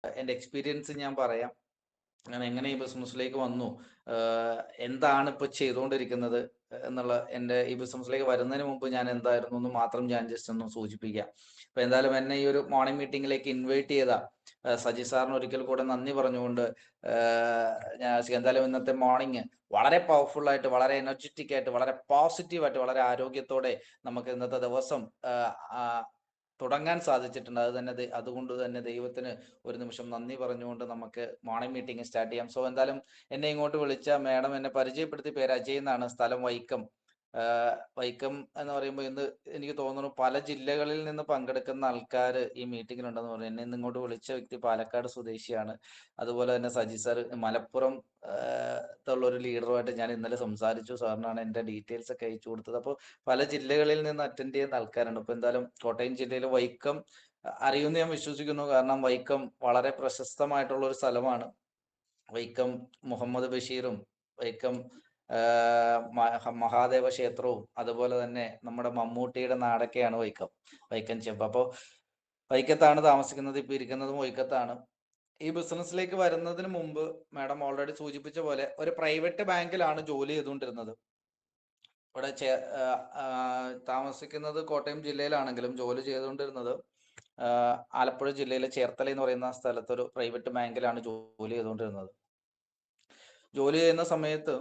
എൻ്റെ എക്സ്പീരിയൻസ് ഞാൻ പറയാം. ഞാൻ എങ്ങനെ ഈ ബിസിനസ്സിലേക്ക് വന്നു, എന്താണ് ഇപ്പോൾ ചെയ്തുകൊണ്ടിരിക്കുന്നത് എന്നുള്ള എൻ്റെ ഈ ബിസിനസ്സിലേക്ക് വരുന്നതിന് മുമ്പ് ഞാൻ എന്തായിരുന്നു എന്ന് മാത്രം ഞാൻ ജസ്റ്റ് ഒന്ന് സൂചിപ്പിക്കാം. അപ്പോൾ എന്തായാലും എന്നെ ഈ ഒരു മോർണിംഗ് മീറ്റിംഗിലേക്ക് ഇൻവൈറ്റ് ചെയ്ത സജി സാറിന് ഒരിക്കൽ കൂടെ നന്ദി പറഞ്ഞുകൊണ്ട്, ഞാൻ എന്തായാലും ഇന്നത്തെ മോർണിംഗ് വളരെ പവർഫുൾ ആയിട്ട്, വളരെ എനർജറ്റിക് ആയിട്ട്, വളരെ പോസിറ്റീവായിട്ട്, വളരെ ആരോഗ്യത്തോടെ നമുക്ക് ഇന്നത്തെ ദിവസം തുടങ്ങാൻ സാധിച്ചിട്ടുണ്ട്. അതുകൊണ്ട് തന്നെ ദൈവത്തിന് ഒരു നിമിഷം നന്ദി പറഞ്ഞുകൊണ്ട് നമുക്ക് മോർണിംഗ് മീറ്റിംഗ് സ്റ്റാർട്ട് ചെയ്യാം. സോ എന്തായാലും എന്നെ ഇങ്ങോട്ട് വിളിച്ച മാഡം എന്നെ പരിചയപ്പെടുത്തി, പേര് അജയ് എന്നാണ്, സ്ഥലം വൈക്കം. വൈക്കം എന്ന് പറയുമ്പോൾ ഇന്ന് എനിക്ക് തോന്നുന്നു പല ജില്ലകളിൽ നിന്ന് പങ്കെടുക്കുന്ന ആൾക്കാർ ഈ മീറ്റിങ്ങിലുണ്ടെന്ന് പറഞ്ഞു. എന്നെ ഇന്ന് ഇങ്ങോട്ട് വിളിച്ച വ്യക്തി പാലക്കാട് സ്വദേശിയാണ്. അതുപോലെ തന്നെ സജി സാർ മലപ്പുറം ത്തുള്ളൊരു ലീഡറുമായിട്ട് ഞാൻ ഇന്നലെ സംസാരിച്ചു. സാറിനാണ് എൻ്റെ ഡീറ്റെയിൽസ് ഒക്കെ അയച്ചു കൊടുത്തത്. അപ്പോൾ പല ജില്ലകളിൽ നിന്ന് അറ്റൻഡ് ചെയ്യുന്ന ആൾക്കാരുണ്ട്. അപ്പോൾ എന്തായാലും കോട്ടയം ജില്ലയിൽ വൈക്കം അറിയുമെന്ന് ഞാൻ വിശ്വസിക്കുന്നു. കാരണം വൈക്കം വളരെ പ്രശസ്തമായിട്ടുള്ള ഒരു സ്ഥലമാണ്. വൈക്കം മുഹമ്മദ് ബഷീറും വൈക്കം മഹാദേവ ക്ഷേത്രവും അതുപോലെ തന്നെ നമ്മുടെ മമ്മൂട്ടിയുടെ നാടൊക്കെയാണ് വൈക്കം, വൈക്കം ചെമ്പ്. അപ്പോൾ വൈക്കത്താണ് താമസിക്കുന്നത്, ഇപ്പൊ ഇരിക്കുന്നതും വൈക്കത്താണ്. ഈ ബിസിനസ്സിലേക്ക് വരുന്നതിന് മുമ്പ് മാഡം ഓൾറെഡി സൂചിപ്പിച്ച പോലെ ഒരു പ്രൈവറ്റ് ബാങ്കിലാണ് ജോലി ചെയ്തുകൊണ്ടിരുന്നത്. ഇവിടെ താമസിക്കുന്നത് കോട്ടയം ജില്ലയിലാണെങ്കിലും ജോലി ചെയ്തുകൊണ്ടിരുന്നത് ആലപ്പുഴ ജില്ലയിലെ ചേർത്തല എന്ന് പറയുന്ന സ്ഥലത്ത് ഒരു പ്രൈവറ്റ് ബാങ്കിലാണ് ജോലി ചെയ്തുകൊണ്ടിരുന്നത്. ജോലി ചെയ്യുന്ന സമയത്ത്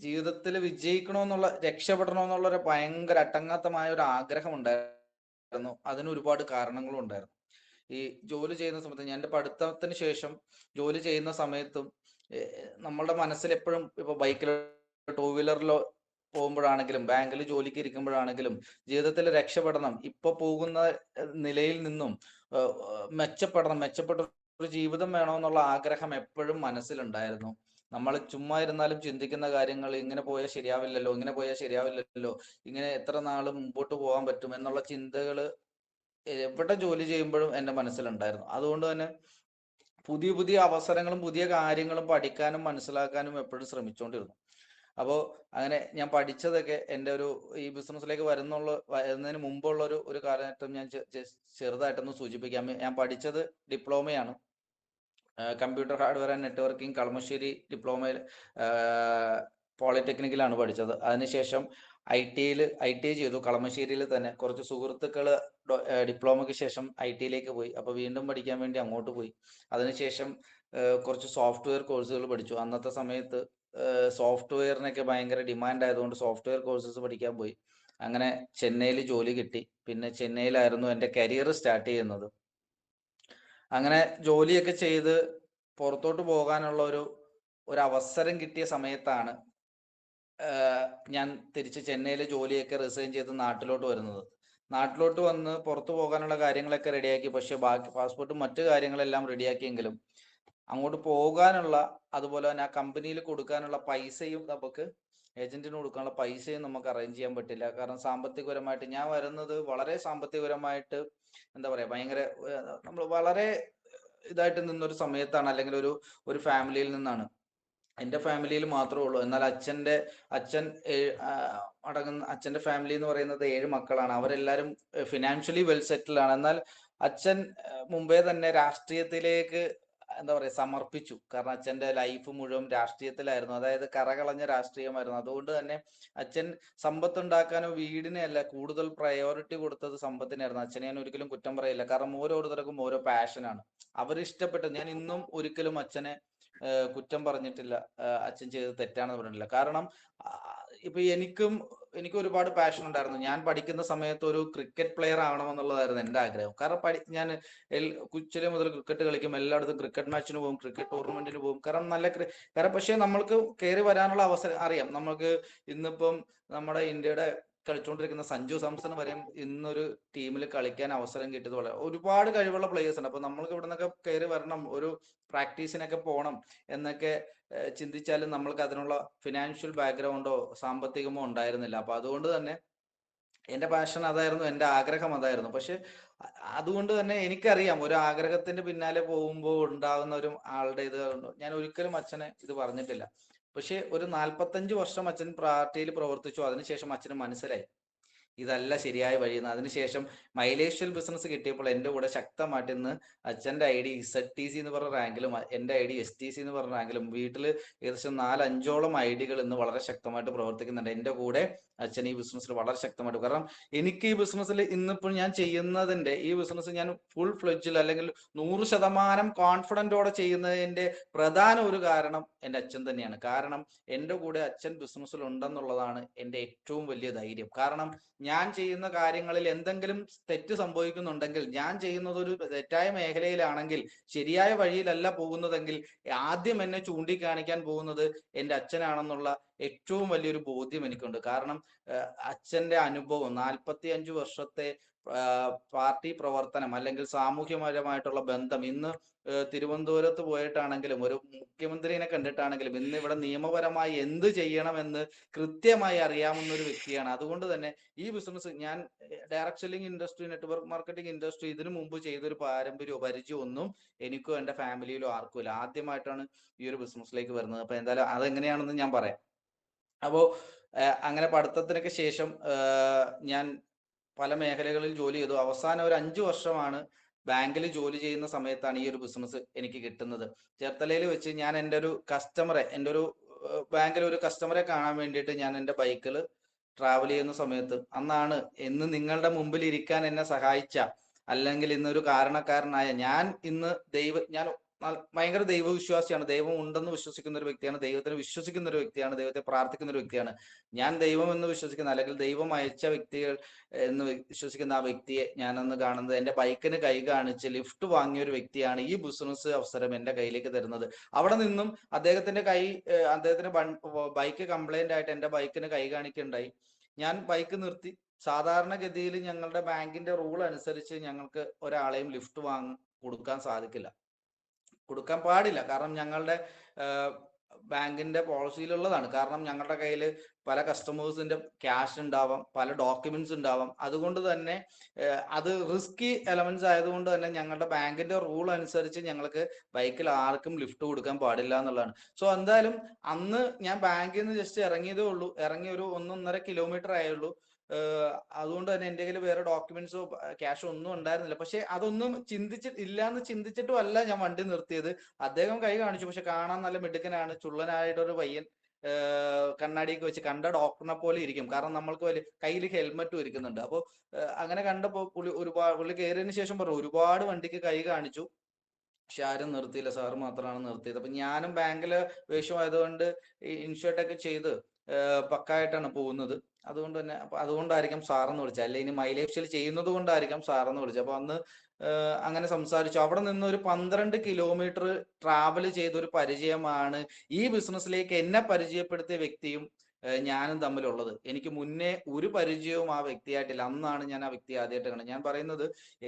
ജീവിതത്തിൽ വിജയിക്കണമെന്നുള്ള, രക്ഷപ്പെടണമെന്നുള്ള ഒരു ഭയങ്കര അട്ടങ്ങാത്തമായ ഒരു ആഗ്രഹം ഉണ്ടായിരുന്നു. അതിന് ഒരുപാട് കാരണങ്ങളും ഉണ്ടായിരുന്നു. ഈ ജോലി ചെയ്യുന്ന സമയത്ത്, ഞാൻ എൻ്റെ പഠിത്തത്തിന് ശേഷം ജോലി ചെയ്യുന്ന സമയത്തും നമ്മളുടെ മനസ്സിൽ എപ്പോഴും ഇപ്പൊ ബൈക്കിലോ ടൂ വീലറിലോ പോകുമ്പോഴാണെങ്കിലും ബാങ്കിൽ ജോലിക്ക് ഇരിക്കുമ്പോഴാണെങ്കിലും ജീവിതത്തിൽ രക്ഷപ്പെടണം, ഇപ്പൊ പോകുന്ന നിലയിൽ നിന്നും മെച്ചപ്പെടണം, മെച്ചപ്പെട്ട ഒരു ജീവിതം വേണമെന്നുള്ള ആഗ്രഹം എപ്പോഴും മനസ്സിലുണ്ടായിരുന്നു. നമ്മൾ ചുമ്മാ ഇരുന്നാലും ചിന്തിക്കുന്ന കാര്യങ്ങൾ, ഇങ്ങനെ പോയാൽ ശരിയാവില്ലല്ലോ, ഇങ്ങനെ പോയാൽ ശരിയാവില്ലല്ലോ, ഇങ്ങനെ എത്ര നാൾ മുമ്പോട്ട് പോകാൻ പറ്റും എന്നുള്ള ചിന്തകൾ എവിടെ ജോലി ചെയ്യുമ്പോഴും എൻ്റെ മനസ്സിലുണ്ടായിരുന്നു. അതുകൊണ്ട് തന്നെ പുതിയ പുതിയ അവസരങ്ങളും പുതിയ കാര്യങ്ങളും പഠിക്കാനും മനസ്സിലാക്കാനും എപ്പോഴും ശ്രമിച്ചുകൊണ്ടിരുന്നു. അപ്പോൾ അങ്ങനെ ഞാൻ പഠിച്ചതൊക്കെ എൻ്റെ ഈ ബിസിനസ്സിലേക്ക് വരുന്നതിന് മുമ്പുള്ള ഒരു കാലഘട്ടം ഞാൻ ചെറുതായിട്ടൊന്ന് സൂചിപ്പിക്കാം. ഞാൻ പഠിച്ചത് ഡിപ്ലോമയാണ്, computer hardware and networking, Kalamassery ഡിപ്ലോമയിൽ പോളിടെക്നിക്കിലാണ് പഠിച്ചത്. അതിനുശേഷം ഐ ടി ഐ ചെയ്തു കളമശ്ശേരിയിൽ തന്നെ. കുറച്ച് സുഹൃത്തുക്കൾ ഡിപ്ലോമയ്ക്ക് ശേഷം ഐ ടിയിലേക്ക് പോയി, അപ്പോൾ വീണ്ടും പഠിക്കാൻ വേണ്ടി അങ്ങോട്ട് പോയി. അതിനുശേഷം കുറച്ച് സോഫ്റ്റ്വെയർ കോഴ്സുകൾ പഠിച്ചു. അന്നത്തെ സമയത്ത് സോഫ്റ്റ്വെയറിനൊക്കെ ഭയങ്കര ഡിമാൻഡ് ആയതുകൊണ്ട് സോഫ്റ്റ്വെയർ കോഴ്സസ് പഠിക്കാൻ പോയി. അങ്ങനെ ചെന്നൈയിൽ ജോലി കിട്ടി. പിന്നെ ചെന്നൈയിലായിരുന്നു എൻ്റെ കരിയർ സ്റ്റാർട്ട് ചെയ്യുന്നത്. അങ്ങനെ ജോലിയൊക്കെ ചെയ്ത് പുറത്തോട്ട് പോകാനുള്ള ഒരു അവസരം കിട്ടിയ സമയത്താണ് ഞാൻ തിരിച്ച് ചെന്നൈയിലെ ജോലിയൊക്കെ റിസൈൻ ചെയ്ത് നാട്ടിലോട്ട് വരുന്നത്. നാട്ടിലോട്ട് വന്ന് പുറത്തു പോകാനുള്ള കാര്യങ്ങളൊക്കെ റെഡിയാക്കി. പക്ഷെ ബാക്കി പാസ്പോർട്ടും മറ്റു കാര്യങ്ങളെല്ലാം റെഡിയാക്കിയെങ്കിലും അങ്ങോട്ട് പോകാനുള്ള, അതുപോലെ തന്നെ ആ കമ്പനിയിൽ കൊടുക്കാനുള്ള പൈസയും, നമുക്ക് ഏജന്റിന് കൊടുക്കാനുള്ള പൈസയും നമുക്ക് അറേഞ്ച് ചെയ്യാൻ പറ്റില്ല. കാരണം സാമ്പത്തികപരമായിട്ട് ഞാൻ വരുന്നത് വളരെ സാമ്പത്തികപരമായിട്ട് എന്താ പറയാ, ഭയങ്കര നമ്മൾ വളരെ ഇതായിട്ട് നിന്നൊരു സമയത്താണ്, അല്ലെങ്കിൽ ഒരു ഫാമിലിയിൽ നിന്നാണ്. എൻ്റെ ഫാമിലിയിൽ മാത്രമേ ഉള്ളൂ. എന്നാൽ അച്ഛൻ അച്ഛൻ്റെ ഫാമിലി എന്ന് പറയുന്നത് 7 മക്കളാണ്. അവരെല്ലാവരും ഫിനാൻഷ്യലി വെൽ സെറ്റിൽഡ് ആണ്. എന്നാൽ അച്ഛൻ മുമ്പേ തന്നെ രാഷ്ട്രീയത്തിലേക്ക് എന്താ പറയുക സമർപ്പിച്ചു. കാരണം അച്ഛൻ്റെ ലൈഫ് മുഴുവൻ രാഷ്ട്രീയത്തിലായിരുന്നു, അതായത് കറകളഞ്ഞ രാഷ്ട്രീയമായിരുന്നു. അതുകൊണ്ട് തന്നെ അച്ഛൻ സമ്പത്തുണ്ടാക്കാനോ വീടിനെ അല്ല കൂടുതൽ പ്രയോറിറ്റി കൊടുത്തത് സമ്പത്തിനായിരുന്നു. അച്ഛനെ ഞാൻ ഒരിക്കലും കുറ്റം പറയില്ല, കാരണം ഓരോരുത്തർക്കും ഓരോ പാഷനാണ്. അവരിഷ്ടപ്പെട്ട, ഞാൻ ഇന്നും ഒരിക്കലും അച്ഛനെ കുറ്റം പറഞ്ഞിട്ടില്ല, അച്ഛൻ ചെയ്തത് തെറ്റാണെന്ന് പറഞ്ഞിട്ടില്ല. കാരണം ഇപ്പൊ എനിക്ക് ഒരുപാട് പാഷൻ ഉണ്ടായിരുന്നു. ഞാൻ പഠിക്കുന്ന സമയത്ത് ഒരു ക്രിക്കറ്റ് പ്ലെയർ ആവണമെന്നുള്ളതായിരുന്നു എൻ്റെ ആഗ്രഹം. കാരണം ഞാൻ കൊച്ചിലെ മുതൽ ക്രിക്കറ്റ് കളിക്കും, എല്ലായിടത്തും ക്രിക്കറ്റ് മാച്ചിന് പോകും, ക്രിക്കറ്റ് ടൂർണമെന്റിന് പോകും. കാരണം കാരണം പക്ഷെ നമ്മൾക്ക് കയറി വരാനുള്ള അവസരം അറിയാം. നമുക്ക് ഇന്നിപ്പം നമ്മുടെ ഇന്ത്യയുടെ കളിച്ചുകൊണ്ടിരിക്കുന്ന സഞ്ജു സാംസൺ വരെയും ഇന്നൊരു ടീമിൽ കളിക്കാൻ അവസരം കിട്ടിയത് പോലെ ഒരുപാട് കഴിവുള്ള പ്ലേയേഴ്സ് ഉണ്ട്. അപ്പൊ നമ്മൾക്ക് ഇവിടെ നിന്നൊക്കെ കയറി വരണം, ഒരു പ്രാക്ടീസിനൊക്കെ പോകണം എന്നൊക്കെ ചിന്തിച്ചാലും നമ്മൾക്ക് അതിനുള്ള ഫിനാൻഷ്യൽ ബാക്ക്ഗ്രൗണ്ടോ സാമ്പത്തികമോ ഉണ്ടായിരുന്നില്ല. അപ്പൊ അതുകൊണ്ട് തന്നെ എൻ്റെ പാഷൻ അതായിരുന്നു, എൻ്റെ ആഗ്രഹം അതായിരുന്നു. പക്ഷെ അതുകൊണ്ട് തന്നെ എനിക്കറിയാം, ഒരു ആഗ്രഹത്തിന്റെ പിന്നാലെ പോകുമ്പോൾ ഉണ്ടാകുന്ന ഒരു ആളുടെ ഇത് ഞാൻ ഒരിക്കലും അച്ഛനെ ഇത് പറഞ്ഞിട്ടില്ല. പക്ഷെ ഒരു 45 വർഷം അച്ഛൻ പാർട്ടിയിൽ പ്രവർത്തിച്ചു. അതിനുശേഷം അച്ഛന് മനസ്സിലായി ഇതല്ല ശരിയായ വഴി എന്ന്. അതിനുശേഷം മൈലേഷ്യൽ ബിസിനസ് കിട്ടിയപ്പോൾ എൻ്റെ കൂടെ ശക്തമായിട്ട് ഇന്ന് അച്ഛൻ്റെ ഐ ഡി ZTC എന്ന് പറഞ്ഞ റാങ്കിലും എൻ്റെ ഐ ഡി STC എന്ന് പറഞ്ഞ റാങ്കിലും വീട്ടിൽ ഏകദേശം 4-5ഓളം ഐഡികൾ ഇന്ന് വളരെ ശക്തമായിട്ട് പ്രവർത്തിക്കുന്നുണ്ട്. എൻ്റെ കൂടെ അച്ഛൻ ഈ ബിസിനസ്സിൽ വളരെ ശക്തമായിട്ട്. കാരണം എനിക്ക് ഈ ബിസിനസ്സിൽ ഇന്നിപ്പോൾ ഞാൻ ചെയ്യുന്നതിൻ്റെ ഈ ബിസിനസ് ഞാൻ ഫുൾ ഫ്ലെഡ്ജിൽ അല്ലെങ്കിൽ 100% കോൺഫിഡൻറ്റോടെ ചെയ്യുന്നതിൻ്റെ പ്രധാന ഒരു കാരണം എൻ്റെ അച്ഛൻ തന്നെയാണ്. കാരണം എൻ്റെ കൂടെ അച്ഛൻ ബിസിനസ്സിൽ ഉണ്ടെന്നുള്ളതാണ് എൻ്റെ ഏറ്റവും വലിയ ധൈര്യം. കാരണം ഞാൻ ചെയ്യുന്ന കാര്യങ്ങളിൽ എന്തെങ്കിലും തെറ്റ് സംഭവിക്കുന്നുണ്ടെങ്കിൽ, ഞാൻ ചെയ്യുന്നത് ഒരു തെറ്റായ മേഖലയിലാണെങ്കിൽ, ശരിയായ വഴിയിലല്ല പോകുന്നതെങ്കിൽ, ആദ്യം എന്നെ ചൂണ്ടിക്കാണിക്കാൻ പോകുന്നത് എൻ്റെ അച്ഛനാണെന്നുള്ള ഏറ്റവും വലിയൊരു ബോധ്യം എനിക്കുണ്ട്. കാരണം അച്ഛന്റെ അനുഭവം 45 വർഷത്തെ പാർട്ടി പ്രവർത്തനം അല്ലെങ്കിൽ സാമൂഹ്യപരമായിട്ടുള്ള ബന്ധം, ഇന്ന് തിരുവനന്തപുരത്ത് പോയിട്ടാണെങ്കിലും ഒരു മുഖ്യമന്ത്രിനെ കണ്ടിട്ടാണെങ്കിലും ഇന്ന് ഇവിടെ നിയമപരമായി എന്ത് ചെയ്യണമെന്ന് കൃത്യമായി അറിയാവുന്ന ഒരു വ്യക്തിയാണ്. അതുകൊണ്ട് തന്നെ ഈ ബിസിനസ് ഞാൻ direct selling industry, network marketing industry ഇതിനു മുമ്പ് ചെയ്തൊരു പാരമ്പര്യമോ പരിചയമോ ഒന്നും എനിക്കോ എൻ്റെ ഫാമിലിയിലോ ആർക്കും ഇല്ല. ആദ്യമായിട്ടാണ് ഈ ഒരു ബിസിനസ്സിലേക്ക് വരുന്നത്. അപ്പൊ എന്തായാലും അതെങ്ങനെയാണെന്ന് ഞാൻ പറയാം. അപ്പോൾ അങ്ങനെ പഠിത്തത്തിനൊക്കെ ശേഷം ഞാൻ പല മേഖലകളിൽ ജോലി ചെയ്തു. അവസാനം ഒരു 5 വർഷമാണ് ബാങ്കിൽ ജോലി ചെയ്യുന്ന സമയത്താണ് ഈ ഒരു ബിസിനസ് എനിക്ക് കിട്ടുന്നത്. ചേർത്തലയിൽ വെച്ച് ഞാൻ എൻ്റെ ഒരു കസ്റ്റമറെ, എൻ്റെ ഒരു ബാങ്കിൽ ഒരു കസ്റ്റമറെ കാണാൻ വേണ്ടിയിട്ട് ഞാൻ എൻ്റെ ബൈക്കിൽ ട്രാവൽ ചെയ്യുന്ന സമയത്ത്, അന്നാണ് ഇന്ന് നിങ്ങളുടെ മുമ്പിൽ ഇരിക്കാൻ എന്നെ സഹായിച്ച, അല്ലെങ്കിൽ ഇന്നൊരു കാരണക്കാരനായ ഞാൻ ഭയങ്കര ദൈവവിശ്വാസിയാണ്. ദൈവം ഉണ്ടെന്ന് വിശ്വസിക്കുന്ന ഒരു വ്യക്തിയാണ്. ദൈവത്തിന് വിശ്വസിക്കുന്ന ഒരു വ്യക്തിയാണ്. ദൈവത്തെ പ്രാർത്ഥിക്കുന്ന ഒരു വ്യക്തിയാണ്. ഞാൻ ദൈവം എന്ന് വിശ്വസിക്കുന്ന, അല്ലെങ്കിൽ ദൈവം അയച്ച വ്യക്തികൾ എന്ന് വിശ്വസിക്കുന്ന ആ വ്യക്തിയെ ഞാനന്ന് കാണുന്നത് എൻ്റെ ബൈക്കിന് കൈ കാണിച്ച് ലിഫ്റ്റ് വാങ്ങിയ ഒരു വ്യക്തിയാണ് ഈ ബിസിനസ് അവസരം എൻ്റെ കയ്യിലേക്ക് തരുന്നത്. അവിടെ നിന്നും അദ്ദേഹത്തിന്റെ ബൈക്ക് കംപ്ലൈന്റ് ആയിട്ട് എൻ്റെ ബൈക്കിന് കൈ കാണിക്കുകയുണ്ടായി. ഞാൻ ബൈക്ക് നിർത്തി. സാധാരണഗതിയിൽ ഞങ്ങളുടെ ബാങ്കിന്റെ റൂൾ അനുസരിച്ച് ഞങ്ങൾക്ക് ഒരാളെയും ലിഫ്റ്റ് കൊടുക്കാൻ സാധിക്കില്ല, കൊടുക്കാൻ പാടില്ല. കാരണം ഞങ്ങളുടെ ബാങ്കിന്റെ പോളിസിയിലുള്ളതാണ്. കാരണം ഞങ്ങളുടെ കയ്യിൽ പല കസ്റ്റമേഴ്സിന്റെ ക്യാഷ് ഉണ്ടാവാം, പല ഡോക്യുമെന്റ്സ് ഉണ്ടാവാം. അതുകൊണ്ട് തന്നെ അത് റിസ്കി എലമെന്റ്സ് ആയതുകൊണ്ട് തന്നെ ഞങ്ങളുടെ ബാങ്കിന്റെ റൂൾ അനുസരിച്ച് ഞങ്ങൾക്ക് ബൈക്കിൽ ആർക്കും ലിഫ്റ്റ് കൊടുക്കാൻ പാടില്ല എന്നുള്ളതാണ്. സോ എന്തായാലും അന്ന് ഞാൻ ബാങ്കിൽ നിന്ന് ജസ്റ്റ് ഇറങ്ങിയതേ ഉള്ളൂ. ഇറങ്ങി ഒരു 1-1.5 കിലോമീറ്റർ ആയുള്ളൂ. അതുകൊണ്ട് തന്നെ എൻ്റെ കയ്യിൽ വേറെ ഡോക്യുമെന്റ്സോ ക്യാഷോ ഒന്നും ഉണ്ടായിരുന്നില്ല. പക്ഷെ അതൊന്നും ഇല്ലാന്ന് ചിന്തിച്ചിട്ടും അല്ല ഞാൻ വണ്ടി നിർത്തിയത്. അദ്ദേഹം കൈ കാണിച്ചു. പക്ഷെ കാണാൻ നല്ല മിടുക്കനാണ്, ചുള്ളനായിട്ടൊരു പയ്യൻ. കണ്ണാടിയൊക്കെ വെച്ച്, കണ്ട ഡോക്ടറിനെ പോലെ ഇരിക്കും. കാരണം നമ്മൾക്ക് കയ്യിൽ ഹെൽമെറ്റും ഇരിക്കുന്നുണ്ട്. അപ്പോൾ അങ്ങനെ കണ്ടപ്പോൾ പുള്ളി കയറിയതിന് ശേഷം പറഞ്ഞു, ഒരുപാട് വണ്ടിക്ക് കൈ കാണിച്ചു, പക്ഷെ ആരും നിർത്തിയില്ല, സാറ് മാത്രമാണ് നിർത്തിയത്. അപ്പൊ ഞാനും ബാങ്കിലെ വേഷമായതുകൊണ്ട് ഇൻഷർട്ടൊക്കെ ചെയ്ത് പക്കായിട്ടാണ് പോകുന്നത്. അതുകൊണ്ടായിരിക്കാം സാറെന്ന് വിളിച്ചത്. അല്ലെ ഇനി മൈലേഷ്യൽ ചെയ്യുന്നത് കൊണ്ടായിരിക്കാം സാറെന്ന് വിളിച്ചത്. അപ്പൊ അന്ന് അങ്ങനെ സംസാരിച്ചു. അവിടെ നിന്ന് ഒരു 12 കിലോമീറ്റർ ട്രാവൽ ചെയ്തൊരു പരിചയമാണ് ഈ ബിസിനസ്സിലേക്ക് എന്നെ പരിചയപ്പെടുത്തിയ വ്യക്തിയും ഞാനും തമ്മിലുള്ളത്. എനിക്ക് മുന്നേ ഒരു പരിചയവും ആ വ്യക്തിയായിട്ടില്ല. അന്നാണ് ഞാൻ ആ വ്യക്തി ആദ്യമായിട്ട് കാണുന്നത്. ഞാൻ പറയുന്നത്,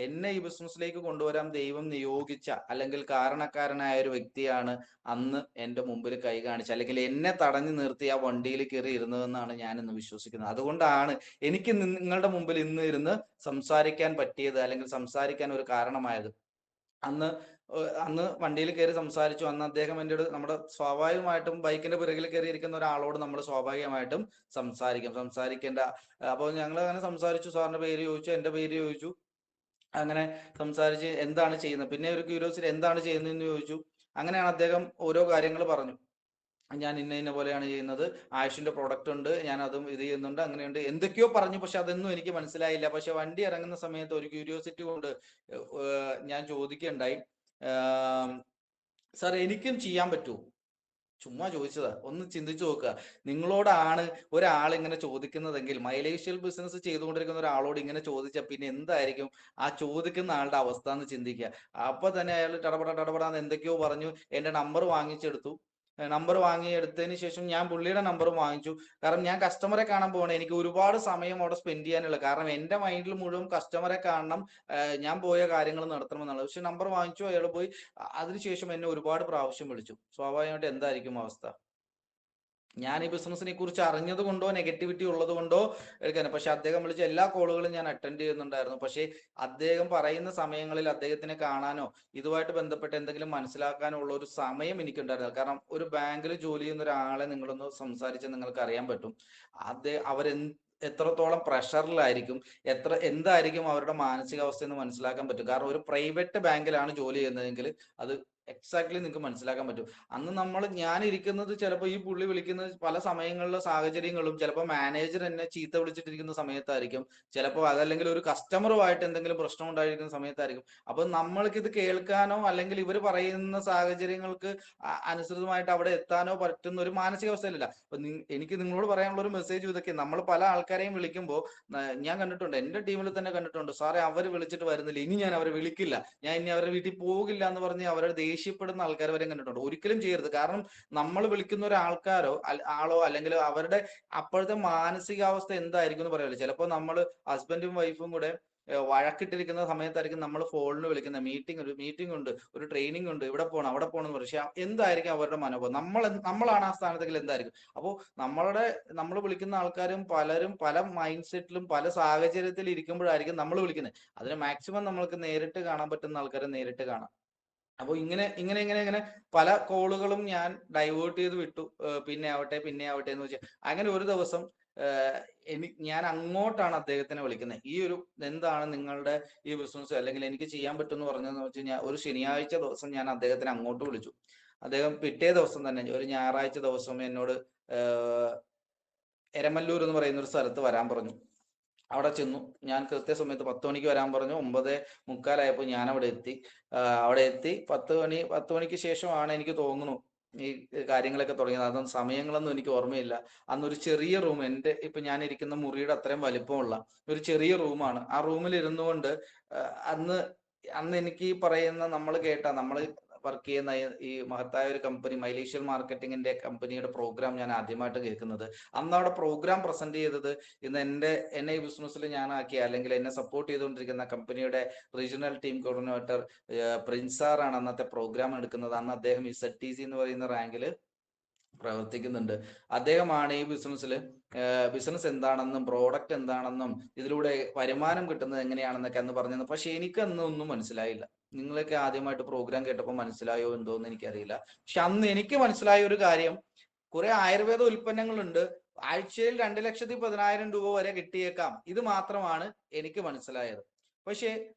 എന്നെ ഈ ബിസിനസ്സിലേക്ക് കൊണ്ടുവരാൻ ദൈവം നിയോഗിച്ച അല്ലെങ്കിൽ കാരണക്കാരനായ ഒരു വ്യക്തിയാണ് അന്ന് എൻ്റെ മുമ്പിൽ കൈ കാണിച്ച, അല്ലെങ്കിൽ എന്നെ തടഞ്ഞു നിർത്തി ആ വണ്ടിയിൽ കയറി ഇരുന്നതെന്നാണ് ഞാൻ ഇന്ന് വിശ്വസിക്കുന്നത്. അതുകൊണ്ടാണ് എനിക്ക് നിങ്ങളുടെ മുമ്പിൽ ഇന്ന് ഇരുന്ന് സംസാരിക്കാൻ പറ്റിയത്, അല്ലെങ്കിൽ സംസാരിക്കാൻ ഒരു കാരണമായത്. അന്ന് അന്ന് വണ്ടിയിൽ കയറി സംസാരിച്ചു. അന്ന് അദ്ദേഹം നമ്മുടെ സ്വാഭാവികമായിട്ടും ബൈക്കിന്റെ പിറകിൽ കയറി ഇരിക്കുന്ന ഒരാളോട് നമ്മൾ സ്വാഭാവികമായിട്ടും സംസാരിക്കേണ്ട. അപ്പോൾ ഞങ്ങൾ അങ്ങനെ സംസാരിച്ചു. സാറിന്റെ പേര് ചോദിച്ചു, എൻ്റെ പേര് ചോദിച്ചു. അങ്ങനെ സംസാരിച്ച് എന്താണ് ചെയ്യുന്നത്, പിന്നെ ഒരു ക്യൂരിയോസിറ്റി, എന്താണ് ചെയ്യുന്നതെന്ന് ചോദിച്ചു. അങ്ങനെയാണ് അദ്ദേഹം ഓരോ കാര്യങ്ങൾ പറഞ്ഞു. ഞാൻ ഇന്ന പോലെയാണ് ചെയ്യുന്നത്, ആയുഷിന്റെ പ്രൊഡക്റ്റ് ഉണ്ട്, ഞാൻ അതും ഇത് ചെയ്യുന്നുണ്ട്, അങ്ങനെയുണ്ട്, എന്തൊക്കെയോ പറഞ്ഞു. പക്ഷെ അതൊന്നും എനിക്ക് മനസ്സിലായില്ല. പക്ഷെ വണ്ടി ഇറങ്ങുന്ന സമയത്ത് ഒരു ക്യൂരിയോസിറ്റി കൊണ്ട് ഞാൻ ചോദിക്കുകയുണ്ടായി, സാർ എനിക്കും ചെയ്യാൻ പറ്റുമോ? ചുമ്മാ ചോദിച്ചതാ. ഒന്ന് ചിന്തിച്ചു നോക്കുക, നിങ്ങളോടാണ് ഒരാൾ ഇങ്ങനെ ചോദിക്കുന്നതെങ്കിൽ, മൈലേഷ്യൽ ബിസിനസ് ചെയ്തുകൊണ്ടിരിക്കുന്ന ഒരാളോട് ഇങ്ങനെ ചോദിച്ചാൽ പിന്നെ എന്തായിരിക്കും ആ ചോദിക്കുന്ന ആളുടെ അവസ്ഥ എന്ന് ചിന്തിക്കുക. അപ്പൊ തന്നെ അയാൾ ടടപടാന്ന് എന്തൊക്കെയോ പറഞ്ഞു. എന്റെ നമ്പർ വാങ്ങിച്ചെടുത്തു. നമ്പർ വാങ്ങിയെടുത്തതിന് ശേഷം ഞാൻ പുള്ളിയുടെ നമ്പറും വാങ്ങിച്ചു. കാരണം ഞാൻ കസ്റ്റമറെ കാണാൻ പോകണം, എനിക്ക് ഒരുപാട് സമയം അവിടെ സ്പെൻഡ് ചെയ്യാനുള്ള. കാരണം എന്റെ മൈൻഡിൽ മുഴുവൻ കസ്റ്റമറെ കാണണം, ഞാൻ പോയ കാര്യങ്ങൾ നടത്തണമെന്നുള്ളത്. പക്ഷെ നമ്പർ വാങ്ങിച്ചു, അയാൾ പോയി. അതിനുശേഷം എന്നെ ഒരുപാട് പ്രാവശ്യം വിളിച്ചു. സ്വാഭാവികമായിട്ട് എന്തായിരിക്കും അവസ്ഥ? ഞാൻ ഈ ബിസിനസിനെ കുറിച്ച് അറിഞ്ഞത് കൊണ്ടോ നെഗറ്റിവിറ്റി ഉള്ളത് കൊണ്ടോ എടുക്കാൻ. പക്ഷെ അദ്ദേഹം വിളിച്ച എല്ലാ കോളുകളും ഞാൻ അറ്റൻഡ് ചെയ്യുന്നുണ്ടായിരുന്നു. പക്ഷേ അദ്ദേഹം പറയുന്ന സമയങ്ങളിൽ അദ്ദേഹത്തിനെ കാണാനോ ഇതുമായിട്ട് ബന്ധപ്പെട്ട് എന്തെങ്കിലും മനസ്സിലാക്കാനോ ഉള്ള ഒരു സമയം എനിക്കുണ്ടായിരുന്നില്ല. കാരണം ഒരു ബാങ്കിൽ ജോലി ചെയ്യുന്ന ഒരാളെ നിങ്ങളൊന്ന് സംസാരിച്ച് നിങ്ങൾക്ക് അറിയാൻ പറ്റും. എത്രത്തോളം പ്രഷറിലായിരിക്കും, എന്തായിരിക്കും അവരുടെ മാനസികാവസ്ഥ എന്ന് മനസ്സിലാക്കാൻ പറ്റും. കാരണം ഒരു പ്രൈവറ്റ് ബാങ്കിലാണ് ജോലി ചെയ്യുന്നതെങ്കിൽ അത് എക്സാക്ട്ലി നിങ്ങൾക്ക് മനസ്സിലാക്കാൻ പറ്റും. അന്ന് ഞാൻ ഇരിക്കുന്നത് ചിലപ്പോൾ ഈ പുള്ളി വിളിക്കുന്നത് പല സമയങ്ങളിലെ സാഹചര്യങ്ങളും ചിലപ്പോൾ മാനേജർ എന്നെ ചീത്ത വിളിച്ചിട്ടിരിക്കുന്ന സമയത്തായിരിക്കും, ചിലപ്പോൾ അതല്ലെങ്കിൽ ഒരു കസ്റ്റമറുമായിട്ട് എന്തെങ്കിലും പ്രശ്നം ഉണ്ടായിരിക്കുന്ന സമയത്തായിരിക്കും. അപ്പൊ നമ്മൾക്ക് ഇത് കേൾക്കാനോ അല്ലെങ്കിൽ ഇവർ പറയുന്ന സാഹചര്യങ്ങൾക്ക് അനുസൃതമായിട്ട് അവിടെ എത്താനോ പറ്റുന്ന ഒരു മാനസികാവസ്ഥയിലല്ല. അപ്പൊ എനിക്ക് നിങ്ങളോട് പറയാനുള്ള ഒരു മെസ്സേജ് ഇതൊക്കെ, നമ്മൾ പല ആൾക്കാരെയും വിളിക്കുമ്പോൾ ഞാൻ കണ്ടിട്ടുണ്ട്, എന്റെ ടീമിൽ തന്നെ കണ്ടിട്ടുണ്ട്, സാറേ അവർ വിളിച്ചിട്ട് വരുന്നില്ല, ഇനി ഞാൻ അവരെ വിളിക്കില്ല, ഞാൻ ഇനി അവരുടെ വീട്ടിൽ പോകില്ല എന്ന് പറഞ്ഞ് അവരുടെ ദേഷ്യപ്പെടുന്ന ആൾക്കാർ വരെ കണ്ടിട്ടുണ്ട്. ഒരിക്കലും ചെയ്യരുത്. കാരണം നമ്മൾ വിളിക്കുന്ന ഒരാൾക്കാരോ ആളോ അല്ലെങ്കിൽ അവരുടെ അപ്പോഴത്തെ മാനസികാവസ്ഥ എന്തായിരിക്കും എന്ന് പറയാറില്ല. ചിലപ്പോൾ നമ്മൾ ഹസ്ബൻഡും വൈഫും കൂടെ വഴക്കിട്ടിരിക്കുന്ന സമയത്തായിരിക്കും നമ്മൾ ഫോണിൽ വിളിക്കുന്ന, മീറ്റിംഗ് ഉണ്ട്, ഒരു ട്രെയിനിങ് ഉണ്ട്, ഇവിടെ പോകണം അവിടെ പോകണം എന്ന് പറയും. പക്ഷെ എന്തായിരിക്കും അവരുടെ മനോഭാവം, നമ്മളാണ് ആ സ്ഥാനത്തെങ്കിൽ എന്തായിരിക്കും. അപ്പോൾ നമ്മൾ വിളിക്കുന്ന ആൾക്കാരും പലരും പല മൈൻഡ് സെറ്റിലും പല സാഹചര്യത്തിൽ ഇരിക്കുമ്പോഴായിരിക്കും നമ്മൾ വിളിക്കുന്നത്. അതിന് മാക്സിമം നമ്മൾക്ക് നേരിട്ട് കാണാൻ പറ്റുന്ന ആൾക്കാരെ നേരിട്ട് കാണാം. അപ്പോൾ ഇങ്ങനെ പല കോളുകളും ഞാൻ ഡൈവേർട്ട് ചെയ്ത് വിട്ടു. പിന്നെ ആവട്ടെ എന്ന് വെച്ചാൽ അങ്ങനെ ഒരു ദിവസം ഞാൻ അങ്ങോട്ടാണ് അദ്ദേഹത്തിനെ വിളിക്കുന്നത്. ഈ ഒരു എന്താണ് നിങ്ങളുടെ ഈ ബിസിനസ് അല്ലെങ്കിൽ എനിക്ക് ചെയ്യാൻ പറ്റുമെന്ന് പറഞ്ഞതെന്ന് വെച്ച് കഴിഞ്ഞാൽ, ഒരു ശനിയാഴ്ച ദിവസം ഞാൻ അദ്ദേഹത്തിനെ അങ്ങോട്ട് വിളിച്ചു. അദ്ദേഹം പിറ്റേ ദിവസം തന്നെ ഒരു ഞായറാഴ്ച ദിവസം എന്നോട് എരമല്ലൂർ എന്ന് പറയുന്ന ഒരു സ്ഥലത്ത് വരാൻ പറഞ്ഞു. അവിടെ ചെന്നു. ഞാൻ കൃത്യസമയത്ത് 10 മണിക്ക് വരാൻ പറഞ്ഞു. 9:45 ഞാൻ അവിടെ എത്തി. അവിടെ എത്തി 10 മണിക്ക് ശേഷമാണ് എനിക്ക് തോന്നുന്നു ഈ കാര്യങ്ങളൊക്കെ തുടങ്ങിയത്. അതൊന്നും സമയങ്ങളൊന്നും എനിക്ക് ഓർമ്മയില്ല. അന്നൊരു ചെറിയ റൂം, ഇപ്പൊ ഞാൻ ഇരിക്കുന്ന മുറിയുടെ അത്രയും വലിപ്പമുള്ള ഒരു ചെറിയ റൂമാണ്. ആ റൂമിൽ ഇരുന്നുകൊണ്ട് അന്ന് അന്ന് എനിക്ക് ഈ പറയുന്ന നമ്മൾ വർക്ക് ചെയ്യുന്ന ഈ മഹത്തായ ഒരു കമ്പനി മൈലേഷ്യൽ മാർക്കറ്റിംഗിന്റെ കമ്പനിയുടെ പ്രോഗ്രാം ഞാൻ ആദ്യമായിട്ട് കേൾക്കുന്നത്. അന്ന് അവിടെ പ്രോഗ്രാം പ്രസന്റ് ചെയ്തത് എന്നെ ഈ ബിസിനസ്സിൽ ഞാനാക്കിയ അല്ലെങ്കിൽ എന്നെ സപ്പോർട്ട് ചെയ്തുകൊണ്ടിരിക്കുന്ന കമ്പനിയുടെ റീജിയണൽ ടീം കോർഡിനേറ്റർ പ്രിൻസാറാണ് അന്നത്തെ പ്രോഗ്രാം എടുക്കുന്നത്. അന്ന് അദ്ദേഹം ZTC എന്ന് പറയുന്ന റാങ്കിൽ പ്രവർത്തിക്കുന്നുണ്ട്. അദ്ദേഹമാണ് ഈ ബിസിനസ് എന്താണെന്നും പ്രോഡക്റ്റ് എന്താണെന്നും ഇതിലൂടെ വരുമാനം കിട്ടുന്നത് എങ്ങനെയാണെന്നൊക്കെ അന്ന് പറഞ്ഞത്. പക്ഷെ എനിക്ക് അന്ന് ഒന്നും മനസ്സിലായില്ല. നിങ്ങളൊക്കെ ആദ്യമായിട്ട് പ്രോഗ്രാം കേട്ടപ്പോൾ മനസ്സിലായോ എന്തോന്ന് എനിക്കറിയില്ല. പക്ഷെ അന്ന് എനിക്ക് മനസ്സിലായ ഒരു കാര്യം, കുറെ ആയുർവേദ ഉൽപ്പന്നങ്ങളുണ്ട്, ആഴ്ചയിൽ 2,10,000 രൂപ വരെ കിട്ടിയേക്കാം. ഇത് മാത്രമാണ് എനിക്ക് മനസ്സിലായത്. പക്ഷെ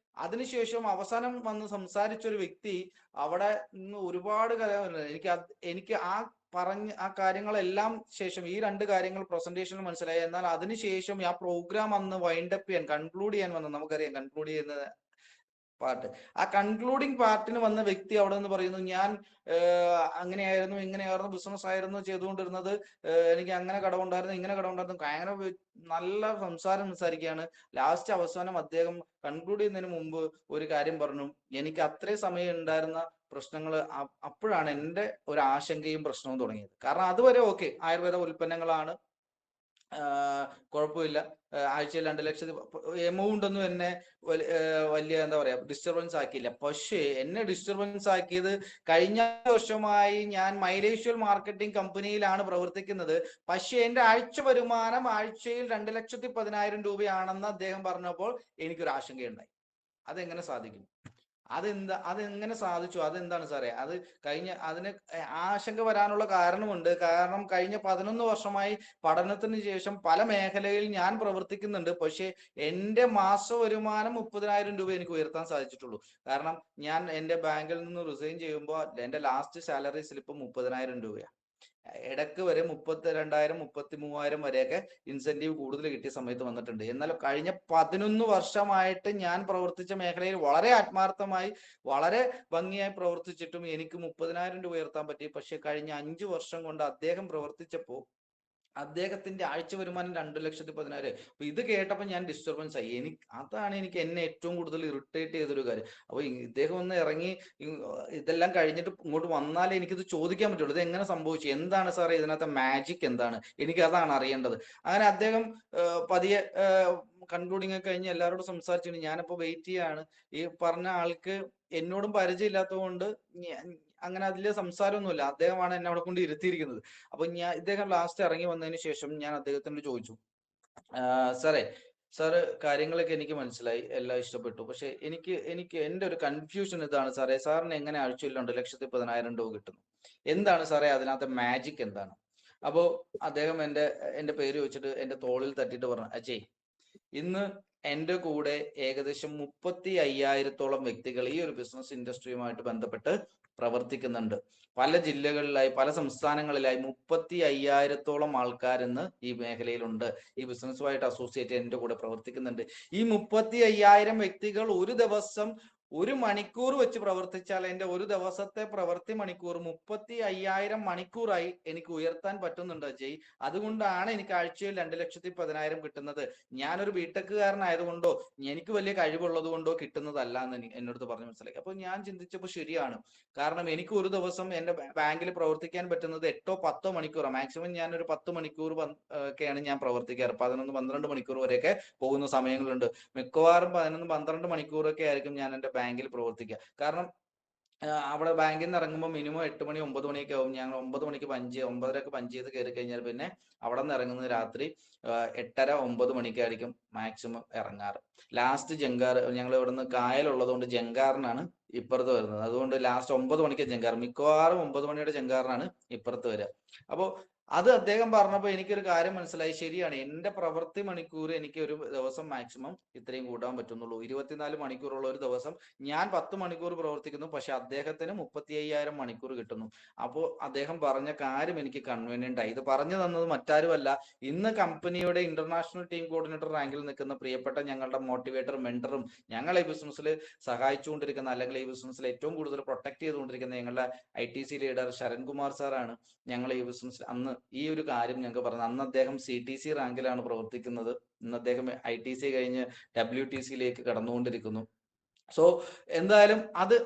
അതിനുശേഷം അവസാനം വന്ന് സംസാരിച്ച ഒരു വ്യക്തി അവിടെ നിന്ന് ഒരുപാട് കാര്യങ്ങൾ എനിക്ക് ആ കാര്യങ്ങളെല്ലാം ശേഷം ഈ 2 കാര്യങ്ങൾ പ്രസന്റേഷനിൽ മനസ്സിലായി. എന്നാൽ അതിനുശേഷം ആ പ്രോഗ്രാം അന്ന് വൈൻഡപ്പ് ചെയ്യാൻ കൺക്ലൂഡ് ചെയ്യാൻ വന്നു. നമുക്കറിയാം കൺക്ലൂഡ് ചെയ്യുന്ന പാർട്ട്. ആ കൺക്ലൂഡിങ് പാർട്ടിന് വന്ന വ്യക്തി അവിടെ നിന്ന് പറയുന്നു, ഞാൻ അങ്ങനെയായിരുന്നു ഇങ്ങനെയായിരുന്നു ബിസിനസ് ആയിരുന്നു ചെയ്തുകൊണ്ടിരുന്നത്, എനിക്ക് അങ്ങനെ കടമുണ്ടായിരുന്നു ഇങ്ങനെ കടമുണ്ടായിരുന്നു, അങ്ങനെ നല്ല സംസാരിക്കുകയാണ്. ലാസ്റ്റ് അവസാനം അദ്ദേഹം കൺക്ലൂഡ് ചെയ്യുന്നതിന് മുമ്പ് ഒരു കാര്യം പറഞ്ഞു, എനിക്ക് അത്രയും സമയം ഉണ്ടായിരുന്ന പ്രശ്നങ്ങൾ അപ്പോഴാണ് എൻ്റെ ഒരു ആശങ്കയും പ്രശ്നവും തുടങ്ങിയത്. കാരണം അതുവരെ ഓക്കെ, ആയുർവേദ ഉൽപ്പന്നങ്ങളാണ്, കുഴപ്പമില്ല, ആഴ്ചയിൽ 2 ലക്ഷം എമൗണ്ട് ഒന്നും എന്നെ വലിയ എന്താ പറയാ ഡിസ്റ്റർബൻസ് ആക്കിയില്ല. പക്ഷേ എന്നെ ഡിസ്റ്റർബൻസ് ആക്കിയത്, കഴിഞ്ഞ വർഷമായി ഞാൻ മൈലേഷ്യൽ മാർക്കറ്റിംഗ് കമ്പനിയിലാണ് പ്രവർത്തിക്കുന്നത്, പക്ഷേ എന്റെ ആഴ്ച വരുമാനം ആഴ്ചയിൽ 2,10,000 രൂപയാണെന്ന് അദ്ദേഹം പറഞ്ഞപ്പോൾ എനിക്കൊരു ആശങ്കയുണ്ടായി. അതെങ്ങനെ സാധിക്കും, അതെങ്ങനെ സാധിച്ചു, അതെന്താണ് സാറേ, അതിന് ആശങ്ക വരാനുള്ള കാരണമുണ്ട്. കാരണം കഴിഞ്ഞ 11 വർഷമായി പഠനത്തിന് ശേഷം പല മേഖലയിൽ ഞാൻ പ്രവർത്തിക്കുന്നുണ്ട്. പക്ഷെ എന്റെ മാസ വരുമാനം 30,000 രൂപ എനിക്ക് ഉയർത്താൻ സാധിച്ചിട്ടുള്ളൂ. കാരണം ഞാൻ എന്റെ ബാങ്കിൽ നിന്ന് റിസൈൻ ചെയ്യുമ്പോൾ എന്റെ ലാസ്റ്റ് സാലറി സ്ലിപ്പ് 30,000 രൂപയാണ്. ഇടക്ക് വരെ 32,000 33,000 വരെയൊക്കെ ഇൻസെന്റീവ് കൂടുതൽ കിട്ടിയ സമയത്ത് വന്നിട്ടുണ്ട്. എന്നാൽ കഴിഞ്ഞ 11 വർഷമായിട്ട് ഞാൻ പ്രവർത്തിച്ച മേഖലയിൽ വളരെ ആത്മാർത്ഥമായി വളരെ ഭംഗിയായി പ്രവർത്തിച്ചിട്ടും എനിക്ക് 30,000 രൂപ ഉയർത്താൻ പറ്റി. പക്ഷെ കഴിഞ്ഞ 5 വർഷം കൊണ്ട് അദ്ദേഹം പ്രവർത്തിച്ചപ്പോൾ അദ്ദേഹത്തിന്റെ ആഴ്ച വരുമാനം 2,10,000. അപ്പൊ ഇത് കേട്ടപ്പോൾ ഞാൻ ഡിസ്റ്റർബൻസ് ആയി. അതാണ് എന്നെ ഏറ്റവും കൂടുതൽ ഇറിറ്റേറ്റ് ചെയ്തൊരു കാര്യം. അപ്പൊ ഇദ്ദേഹം ഒന്ന് ഇറങ്ങി ഇതെല്ലാം കഴിഞ്ഞിട്ട് ഇങ്ങോട്ട് വന്നാലേ എനിക്കിത് ചോദിക്കാൻ പറ്റുള്ളൂ, ഇത് എങ്ങനെ സംഭവിച്ചു, എന്താണ് സാറേ ഇതിനകത്തെ മാജിക് എന്താണ്, എനിക്ക് അതാണ് അറിയേണ്ടത്. അങ്ങനെ അദ്ദേഹം പതിയെ കൺക്ലൂഡിങ് ഒക്കെ കഴിഞ്ഞ് എല്ലാവരോടും സംസാരിച്ചിട്ട് ഞാനിപ്പോ വെയിറ്റ് ചെയ്യാണ്. ഈ പറഞ്ഞ ആൾക്ക് എന്നോടും പരിചയമില്ലാത്തത് കൊണ്ട് അങ്ങനെ അതിലെ സംസാരമൊന്നുമില്ല. അദ്ദേഹമാണ് എന്നെ അവിടെ കൊണ്ട് ഇരുത്തിയിരിക്കുന്നത്. അപ്പൊ ഇദ്ദേഹം ലാസ്റ്റ് ഇറങ്ങി വന്നതിന് ശേഷം ഞാൻ അദ്ദേഹത്തിനോട് ചോദിച്ചു, സാറ് കാര്യങ്ങളൊക്കെ എനിക്ക് മനസ്സിലായി, എല്ലാം ഇഷ്ടപ്പെട്ടു, പക്ഷെ എനിക്ക് എന്റെ ഒരു കൺഫ്യൂഷൻ ഇതാണ് സാറേ, സാറിന് എങ്ങനെ ആഴ്ചയിൽ 2,10,000 രൂപ കിട്ടുന്നു, എന്താണ് സാറേ അതിനകത്തെ മാജിക് എന്താണ്? അപ്പോൾ അദ്ദേഹം എൻ്റെ പേര് വെച്ചിട്ട് എൻ്റെ തോളിൽ തട്ടിയിട്ട് പറഞ്ഞു, അജയ്, ഇന്ന് എൻ്റെ കൂടെ ഏകദേശം 35,000-ഓളം വ്യക്തികൾ ഈ ഒരു ബിസിനസ് ഇൻഡസ്ട്രിയുമായിട്ട് ബന്ധപ്പെട്ട് പ്രവർത്തിക്കുന്നുണ്ട്. പല ജില്ലകളിലായി, പല സംസ്ഥാനങ്ങളിലായി 35,000-ഓളം ആൾക്കാർ ഇന്ന് ഈ മേഖലയിലുണ്ട്. ഈ ബിസിനസ്സുമായിട്ട് അസോസിയേറ്റ് എൻ്റെ കൂടെ പ്രവർത്തിക്കുന്നുണ്ട്. ഈ 35,000 വ്യക്തികൾ ഒരു ദിവസം 1 മണിക്കൂർ വെച്ച് പ്രവർത്തിച്ചാൽ എൻ്റെ ഒരു ദിവസത്തെ പ്രവൃത്തി മണിക്കൂർ 35,000 മണിക്കൂറായി എനിക്ക് ഉയർത്താൻ പറ്റുന്നുണ്ട് അജയ്. അതുകൊണ്ടാണ് എനിക്ക് ആഴ്ചയിൽ 2,10,000 കിട്ടുന്നത്. ഞാനൊരു ബിടെക്കുകാരനായതുകൊണ്ടോ എനിക്ക് വലിയ കഴിവുള്ളത് കൊണ്ടോ കിട്ടുന്നതല്ല എന്ന് എന്നോട് പറഞ്ഞു മനസ്സിലാക്കി. അപ്പോൾ ഞാൻ ചിന്തിച്ചപ്പോൾ ശരിയാണ്. കാരണം എനിക്ക് ഒരു ദിവസം എൻ്റെ ബാങ്കിൽ പ്രവർത്തിക്കാൻ പറ്റുന്നത് 8-10 മണിക്കൂറാണ്. മാക്സിമം ഞാനൊരു 10 മണിക്കൂർ ഒക്കെയാണ് ഞാൻ പ്രവർത്തിക്കാറ്. 11-12 മണിക്കൂർ വരെയൊക്കെ പോകുന്ന സമയങ്ങളുണ്ട്. മിക്കവാറും 11-12 മണിക്കൂറൊക്കെ ആയിരിക്കും ഞാൻ എൻ്റെ ബാങ്കിൽ പ്രവർത്തിക്കുക. കാരണം അവിടെ ബാങ്കിൽ നിന്ന് ഇറങ്ങുമ്പോൾ മിനിമം 8 മണി 9 മണിയൊക്കെ ആവും. ഞങ്ങൾ 9 മണിക്ക് 9:30 പഞ്ച് ചെയ്ത് കയറി കഴിഞ്ഞാൽ പിന്നെ അവിടെ നിന്ന് ഇറങ്ങുന്നത് രാത്രി 8:30-9 മണിക്കായിരിക്കും മാക്സിമം ഇറങ്ങാറ്. ലാസ്റ്റ് ജങ്കാർ, ഞങ്ങൾ ഇവിടെ നിന്ന് കായലുള്ളത് കൊണ്ട് ജങ്കാറിനാണ് ഇപ്പുറത്ത് വരുന്നത്. അതുകൊണ്ട് ലാസ്റ്റ് 9 മണിക്ക് ജങ്കാർ, മിക്കവാറും 9 മണിയുടെ ജങ്കാറിനാണ് ഇപ്പുറത്ത് വരിക. അപ്പോൾ അത് അദ്ദേഹം പറഞ്ഞപ്പോൾ എനിക്കൊരു കാര്യം മനസ്സിലായി. ശരിയാണ്, എൻ്റെ പ്രവൃത്തി മണിക്കൂർ എനിക്ക് ഒരു ദിവസം മാക്സിമം ഇത്രയും കൂട്ടാൻ പറ്റുന്നുള്ളൂ. 24 മണിക്കൂറുള്ള ഒരു ദിവസം ഞാൻ 10 മണിക്കൂർ പ്രവർത്തിക്കുന്നു, പക്ഷെ അദ്ദേഹത്തിന് 35,000 മണിക്കൂർ കിട്ടുന്നു. അപ്പോൾ അദ്ദേഹം പറഞ്ഞ കാര്യം എനിക്ക് കൺവീനിയന്റ് ആയി. ഇത് പറഞ്ഞു തന്നത് മറ്റാരുമല്ല, ഇന്ന് കമ്പനിയുടെ ഇന്റർനാഷണൽ ടീം കോർഡിനേറ്റർ റാങ്കിൽ നിൽക്കുന്ന പ്രിയപ്പെട്ട ഞങ്ങളുടെ മോട്ടിവേറ്റർ, മെന്ററും, ഞങ്ങൾ ഈ ബിസിനസ്സിൽ സഹായിച്ചുകൊണ്ടിരിക്കുന്ന, അല്ലെങ്കിൽ ഈ ബിസിനസ്സിൽ ഏറ്റവും കൂടുതൽ പ്രൊട്ടക്ട് ചെയ്തുകൊണ്ടിരിക്കുന്ന ഞങ്ങളുടെ ITC ലീഡർ ശരൺകുമാർ സാറാണ് ഞങ്ങൾ ഈ ബിസിനസ്സിൽ അന്ന് ഈ ഒരു കാര്യം ഞങ്ങൾക്ക് പറഞ്ഞു. അന്ന് അദ്ദേഹം CTC റാങ്കിലാണ് പ്രവർത്തിക്കുന്നത്. ഇന്ന് അദ്ദേഹം ITC കഴിഞ്ഞ് WTCയിലേക്ക് കടന്നുകൊണ്ടിരിക്കുന്നു. സോ എന്തായാലും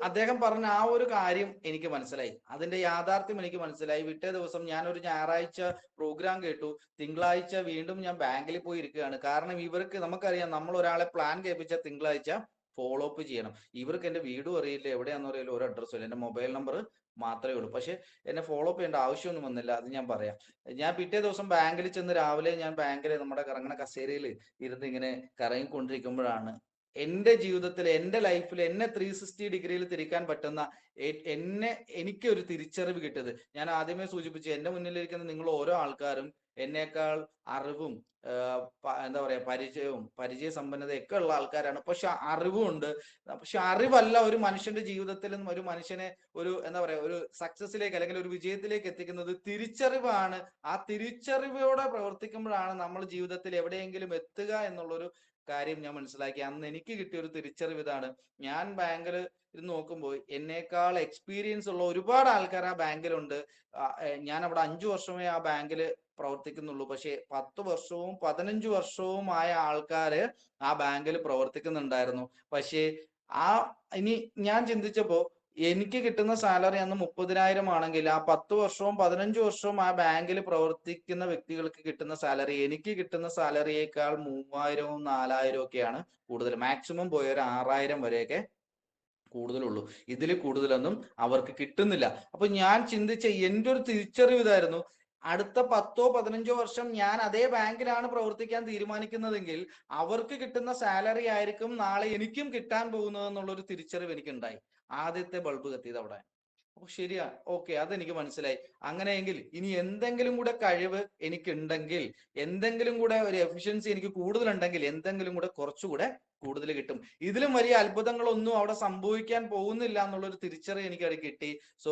അദ്ദേഹം പറഞ്ഞ ആ ഒരു കാര്യം എനിക്ക് മനസ്സിലായി. അതിന്റെ യാഥാർത്ഥ്യം എനിക്ക് മനസ്സിലായി. വിട്ടേ ദിവസം ഞാനൊരു ഞായറാഴ്ച പ്രോഗ്രാം കേട്ടു. തിങ്കളാഴ്ച വീണ്ടും ഞാൻ ബാങ്കിൽ പോയി ഇരിക്കുകയാണ്. കാരണം ഇവർക്ക്, നമുക്കറിയാം, നമ്മൾ ഒരാളെ പ്ലാൻ കേൾപ്പിച്ച തിങ്കളാഴ്ച ഫോളോ അപ്പ് ചെയ്യണം. ഇവർക്ക് എൻ്റെ വീടും അറിയില്ല, എവിടെയാണെന്ന് അറിയില്ല, ഒരു അഡ്രസ്സും ഇല്ല. എൻ്റെ മൊബൈൽ നമ്പർ മാത്രമേ ഉള്ളൂ. പക്ഷെ എന്നെ ഫോളോ അപ്പ് ചെയ്യേണ്ട ആവശ്യമൊന്നും വന്നില്ല. അത് ഞാൻ പറയാം. ഞാൻ പിറ്റേ ദിവസം ബാങ്കിൽ ചെന്ന് രാവിലെ ഞാൻ ബാങ്കിൽ നമ്മുടെ കറങ്ങണ കസേരയിൽ ഇരുന്ന് ഇങ്ങനെ കറങ്ങിക്കൊണ്ടിരിക്കുമ്പോഴാണ് എൻ്റെ ജീവിതത്തിൽ, എൻ്റെ ലൈഫിൽ എന്നെ 360 ഡിഗ്രിയിൽ തിരിക്കാൻ പറ്റുന്ന എനിക്ക് ഒരു തിരിച്ചറിവ് കിട്ടിയത്. ഞാൻ ആദ്യമേ സൂചിപ്പിച്ചു, എൻ്റെ മുന്നിലിരിക്കുന്ന നിങ്ങൾ ഓരോ ആൾക്കാരും എന്നേക്കാൾ അറിവും എന്താ പറയാ പരിചയ സമ്പന്നതയൊക്കെ ഉള്ള ആൾക്കാരാണ്. പക്ഷെ അറിവും ഉണ്ട്. പക്ഷെ അറിവല്ല ഒരു മനുഷ്യന്റെ ജീവിതത്തിൽ ഒരു മനുഷ്യനെ എന്താ പറയാ ഒരു സക്സസിലേക്ക് അല്ലെങ്കിൽ ഒരു വിജയത്തിലേക്ക് എത്തിക്കുന്നത് തിരിച്ചറിവാണ്. ആ തിരിച്ചറിവോടെ പ്രവർത്തിക്കുമ്പോഴാണ് നമ്മൾ ജീവിതത്തിൽ എവിടെയെങ്കിലും എത്തുക എന്നുള്ളൊരു കാര്യം ഞാൻ മനസ്സിലാക്കി. അന്ന് എനിക്ക് കിട്ടിയ ഒരു തിരിച്ചറിവ് ഇതാണ്. ഞാൻ ബാങ്കിൽ ഇരുന്ന് നോക്കുമ്പോൾ എന്നേക്കാൾ എക്സ്പീരിയൻസ് ഉള്ള ഒരുപാട് ആൾക്കാർ ആ ബാങ്കിലുണ്ട്. ഞാൻ അവിടെ 5 വർഷമേ ആ ബാങ്കിൽ പ്രവർത്തിക്കുന്നുള്ളൂ. പക്ഷെ 10 വർഷവും 15 വർഷവും ആയ ആൾക്കാര് ആ ബാങ്കിൽ പ്രവർത്തിക്കുന്നുണ്ടായിരുന്നു. പക്ഷേ ഇനി ഞാൻ ചിന്തിച്ചപ്പോ എനിക്ക് കിട്ടുന്ന സാലറി അന്ന് 30,000 ആണെങ്കിൽ ആ 10 വർഷവും 15 വർഷവും ആ ബാങ്കിൽ പ്രവർത്തിക്കുന്ന വ്യക്തികൾക്ക് കിട്ടുന്ന സാലറി എനിക്ക് കിട്ടുന്ന സാലറിയേക്കാൾ 3,000-ഉം 4,000-ഉം ഒക്കെയാണ് കൂടുതൽ. മാക്സിമം പോയ ഒരു 6,000 വരെയൊക്കെ കൂടുതലുള്ളൂ. ഇതിൽ കൂടുതലൊന്നും അവർക്ക് കിട്ടുന്നില്ല. അപ്പൊ ഞാൻ ചിന്തിച്ച എൻ്റെ ഒരു തിരിച്ചറിവ് ഇതായിരുന്നു. അടുത്ത 10-15 വർഷം ഞാൻ അതേ ബാങ്കിലാണ് പ്രവർത്തിക്കാൻ തീരുമാനിക്കുന്നതെങ്കിൽ അവർക്ക് കിട്ടുന്ന സാലറി ആയിരിക്കും നാളെ എനിക്കും കിട്ടാൻ പോകുന്നത് എന്നുള്ളൊരു തിരിച്ചറിവ് എനിക്കുണ്ടായി. ആദ്യത്തെ ബൾബ് കത്തിയത് അവിടെ. അപ്പൊ ശരിയാ, ഓക്കെ, അതെനിക്ക് മനസ്സിലായി. അങ്ങനെയെങ്കിൽ ഇനി എന്തെങ്കിലും കൂടെ കഴിവ് എനിക്കുണ്ടെങ്കിൽ, എന്തെങ്കിലും കൂടെ ഒരു എഫിഷ്യൻസി എനിക്ക് കൂടുതലുണ്ടെങ്കിൽ, എന്തെങ്കിലും കൂടെ കുറച്ചുകൂടെ കൂടുതൽ കിട്ടും. ഇതിലും വലിയ അത്ഭുതങ്ങളൊന്നും അവിടെ സംഭവിക്കാൻ പോകുന്നില്ല എന്നുള്ളൊരു തിരിച്ചറിവ് എനിക്ക് അവിടെ കിട്ടി. സോ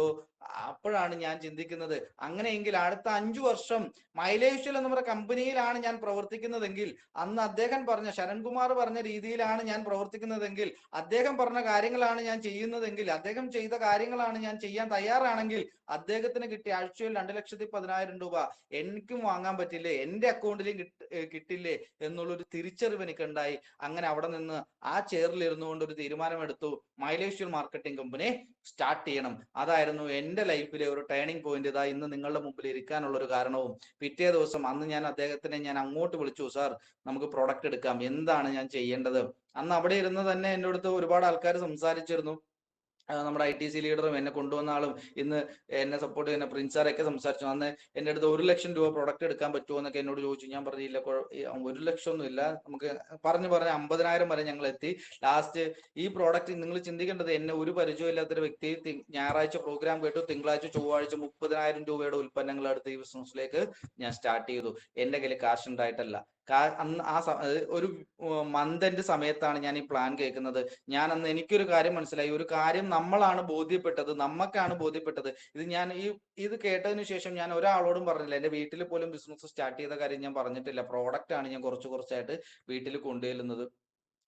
അപ്പോഴാണ് ഞാൻ ചിന്തിക്കുന്നത്, അങ്ങനെയെങ്കിൽ അടുത്ത 5 വർഷം മൈലേഷ്യൽ എന്ന് പറയുന്ന കമ്പനിയിലാണ് ഞാൻ പ്രവർത്തിക്കുന്നതെങ്കിൽ, അന്ന് അദ്ദേഹം പറഞ്ഞ ശരൺകുമാർ പറഞ്ഞ രീതിയിലാണ് ഞാൻ പ്രവർത്തിക്കുന്നതെങ്കിൽ, അദ്ദേഹം പറഞ്ഞ കാര്യങ്ങളാണ് ഞാൻ ചെയ്യുന്നതെങ്കിൽ, അദ്ദേഹം ചെയ്ത കാര്യങ്ങളാണ് ഞാൻ ചെയ്യാൻ തയ്യാറാണെങ്കിൽ, അദ്ദേഹത്തിന് കിട്ടിയ ആഴ്ചയിൽ 2,10,000 രൂപ എനിക്കും വാങ്ങാൻ പറ്റില്ലേ, എൻ്റെ അക്കൗണ്ടിലും കിട്ടില്ലേ എന്നുള്ളൊരു തിരിച്ചറിവ് എനിക്കുണ്ടായി. അങ്ങനെ അവിടെ നിന്ന് ആ ചെയറിൽ ഇരുന്നുകൊണ്ട് ഒരു തീരുമാനമെടുത്തു, മൈലേഷ്യൽ മാർക്കറ്റിംഗ് കമ്പനി സ്റ്റാർട്ട് ചെയ്യണം. അതായിരുന്നു എൻ്റെ ലൈഫിലെ ഒരു ടേണിംഗ് പോയിന്റ്. ഇതാ ഇന്ന് നിങ്ങളുടെ മുമ്പിൽ ഇരിക്കാനുള്ള ഒരു കാരണവും. പിറ്റേ ദിവസം അന്ന് ഞാൻ അദ്ദേഹത്തിനെ അങ്ങോട്ട് വിളിച്ചു, സാർ നമുക്ക് പ്രൊഡക്റ്റ് എടുക്കാം, എന്താണ് ഞാൻ ചെയ്യേണ്ടത്? അന്ന് അവിടെ ഇരുന്ന് തന്നെ എൻ്റെ അടുത്ത് ഒരുപാട് ആൾക്കാർ സംസാരിച്ചിരുന്നു. നമ്മുടെ ITC ലീഡറും എന്നെ കൊണ്ടുവന്ന ആളും ഇന്ന് എന്നെ സപ്പോർട്ട് ചെയ്യുന്ന പ്രിൻസ് സാറൊക്കെ സംസാരിച്ചു. അന്ന് എൻ്റെ അടുത്ത് 1,00,000 രൂപ പ്രൊഡക്റ്റ് എടുക്കാൻ പറ്റുമോ എന്നൊക്കെ എന്നോട് ചോദിച്ചു. ഞാൻ പറഞ്ഞില്ല, 1,00,000 ഒന്നും ഇല്ല, നമുക്ക് പറഞ്ഞ് 50,000 വരെ ഞങ്ങൾ എത്തി. ലാസ്റ്റ് ഈ പ്രോഡക്റ്റ് നിങ്ങൾ ചിന്തിക്കേണ്ടത്, എന്നെ ഒരു പരിചയമില്ലാത്തൊരു വ്യക്തി ഞായറാഴ്ച പ്രോഗ്രാം കേട്ടു, തിങ്കളാഴ്ച ചൊവ്വാഴ്ച 30,000 രൂപയുടെ ഉൽപ്പന്നങ്ങൾ എടുത്ത് ഈ ബിസിനസ്സിലേക്ക് ഞാൻ സ്റ്റാർട്ട് ചെയ്തു. എൻ്റെ കയ്യിൽ കാശ് ഉണ്ടായിട്ടല്ല. അന്ന് ഒരു മന്ത് എൻഡ് സമയത്താണ് ഞാൻ ഈ പ്ലാൻ കേൾക്കുന്നത്. ഞാൻ അന്ന് എനിക്കൊരു കാര്യം മനസ്സിലായി, ഒരു കാര്യം നമ്മളാണ് ബോധ്യപ്പെട്ടത്, നമുക്കാണ് ബോധ്യപ്പെട്ടത്. ഇത് കേട്ടതിന് ശേഷം ഞാൻ ഒരാളോടും പറഞ്ഞില്ല. എൻ്റെ വീട്ടിൽ പോലും ബിസിനസ് സ്റ്റാർട്ട് ചെയ്ത കാര്യം ഞാൻ പറഞ്ഞിട്ടില്ല. പ്രോഡക്റ്റ് ആണ് ഞാൻ കുറച്ചായിട്ട് വീട്ടിൽ കൊണ്ടുചെല്ലുന്നത്.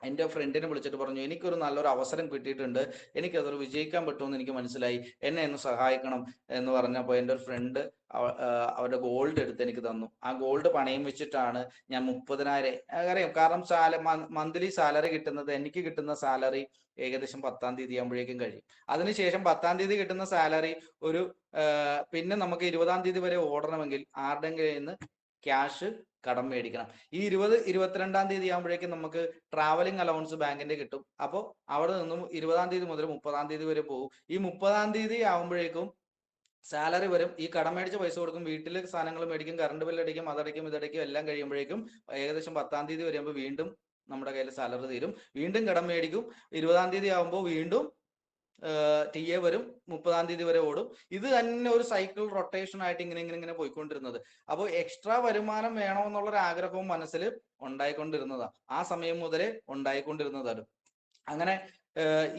എൻ്റെ ഫ്രണ്ടിനെ വിളിച്ചിട്ട് പറഞ്ഞു, എനിക്കൊരു നല്ലൊരു അവസരം കിട്ടിയിട്ടുണ്ട്, എനിക്കതൊരു വിജയിക്കാൻ പറ്റുമെന്ന് എനിക്ക് മനസ്സിലായി, എന്നെ ഒന്ന് സഹായിക്കണം എന്ന് പറഞ്ഞപ്പോൾ എൻ്റെ ഒരു ഫ്രണ്ട് അവരുടെ ഗോൾഡ് എടുത്ത് എനിക്ക് തന്നു. ആ ഗോൾഡ് പണയം വെച്ചിട്ടാണ് ഞാൻ 30,000 അറിയാം. കാരണം മന്ത്ലി സാലറി കിട്ടുന്നത്, എനിക്ക് കിട്ടുന്ന സാലറി ഏകദേശം 10-ാം തീയതി ആകുമ്പോഴേക്കും കഴിയും. അതിനുശേഷം 10-ാം തീയതി കിട്ടുന്ന സാലറി പിന്നെ നമുക്ക് 20-ാം തീയതി വരെ ഓടണമെങ്കിൽ ആരുടെയും കയ്യിൽ നിന്ന് ക്യാഷ് കടം മേടിക്കണം. ഈ 22-ാം തീയതി ആകുമ്പോഴേക്കും നമുക്ക് ട്രാവലിംഗ് അലവൻസ് ബാങ്കിന്റെ കിട്ടും. അപ്പോൾ അവിടെ നിന്നും 20-ാം തീയതി മുതൽ 30-ാം തീയതി വരെ പോകും. ഈ 30-ാം തീയതി ആകുമ്പോഴേക്കും സാലറി വരും. ഈ കടം മേടിച്ച പൈസ കൊടുക്കും, വീട്ടിൽ സാധനങ്ങൾ മേടിക്കും, കറണ്ട് ബില്ല് അടിക്കും, അതടയ്ക്കും ഇതടയ്ക്കും, എല്ലാം കഴിയുമ്പോഴേക്കും ഏകദേശം 10-ാം തീയതി വരുമ്പോൾ വീണ്ടും നമ്മുടെ കയ്യിൽ സാലറി തീരും. വീണ്ടും കടം മേടിക്കും. 20-ാം തീയതി ആകുമ്പോൾ വീണ്ടും TA വരും. 30-ാം തീയതി വരെ ഓടും. ഇത് തന്നെ ഒരു സൈക്കിൾ റൊട്ടേഷൻ ആയിട്ട് ഇങ്ങനെ പോയിക്കൊണ്ടിരുന്നത്. അപ്പോൾ എക്സ്ട്രാ വരുമാനം വേണമെന്നുള്ളൊരു ആഗ്രഹവും മനസ്സിൽ ഉണ്ടായിക്കൊണ്ടിരുന്നതാണ്. ആ സമയം മുതലേ ഉണ്ടായിക്കൊണ്ടിരുന്നതാണ്. അങ്ങനെ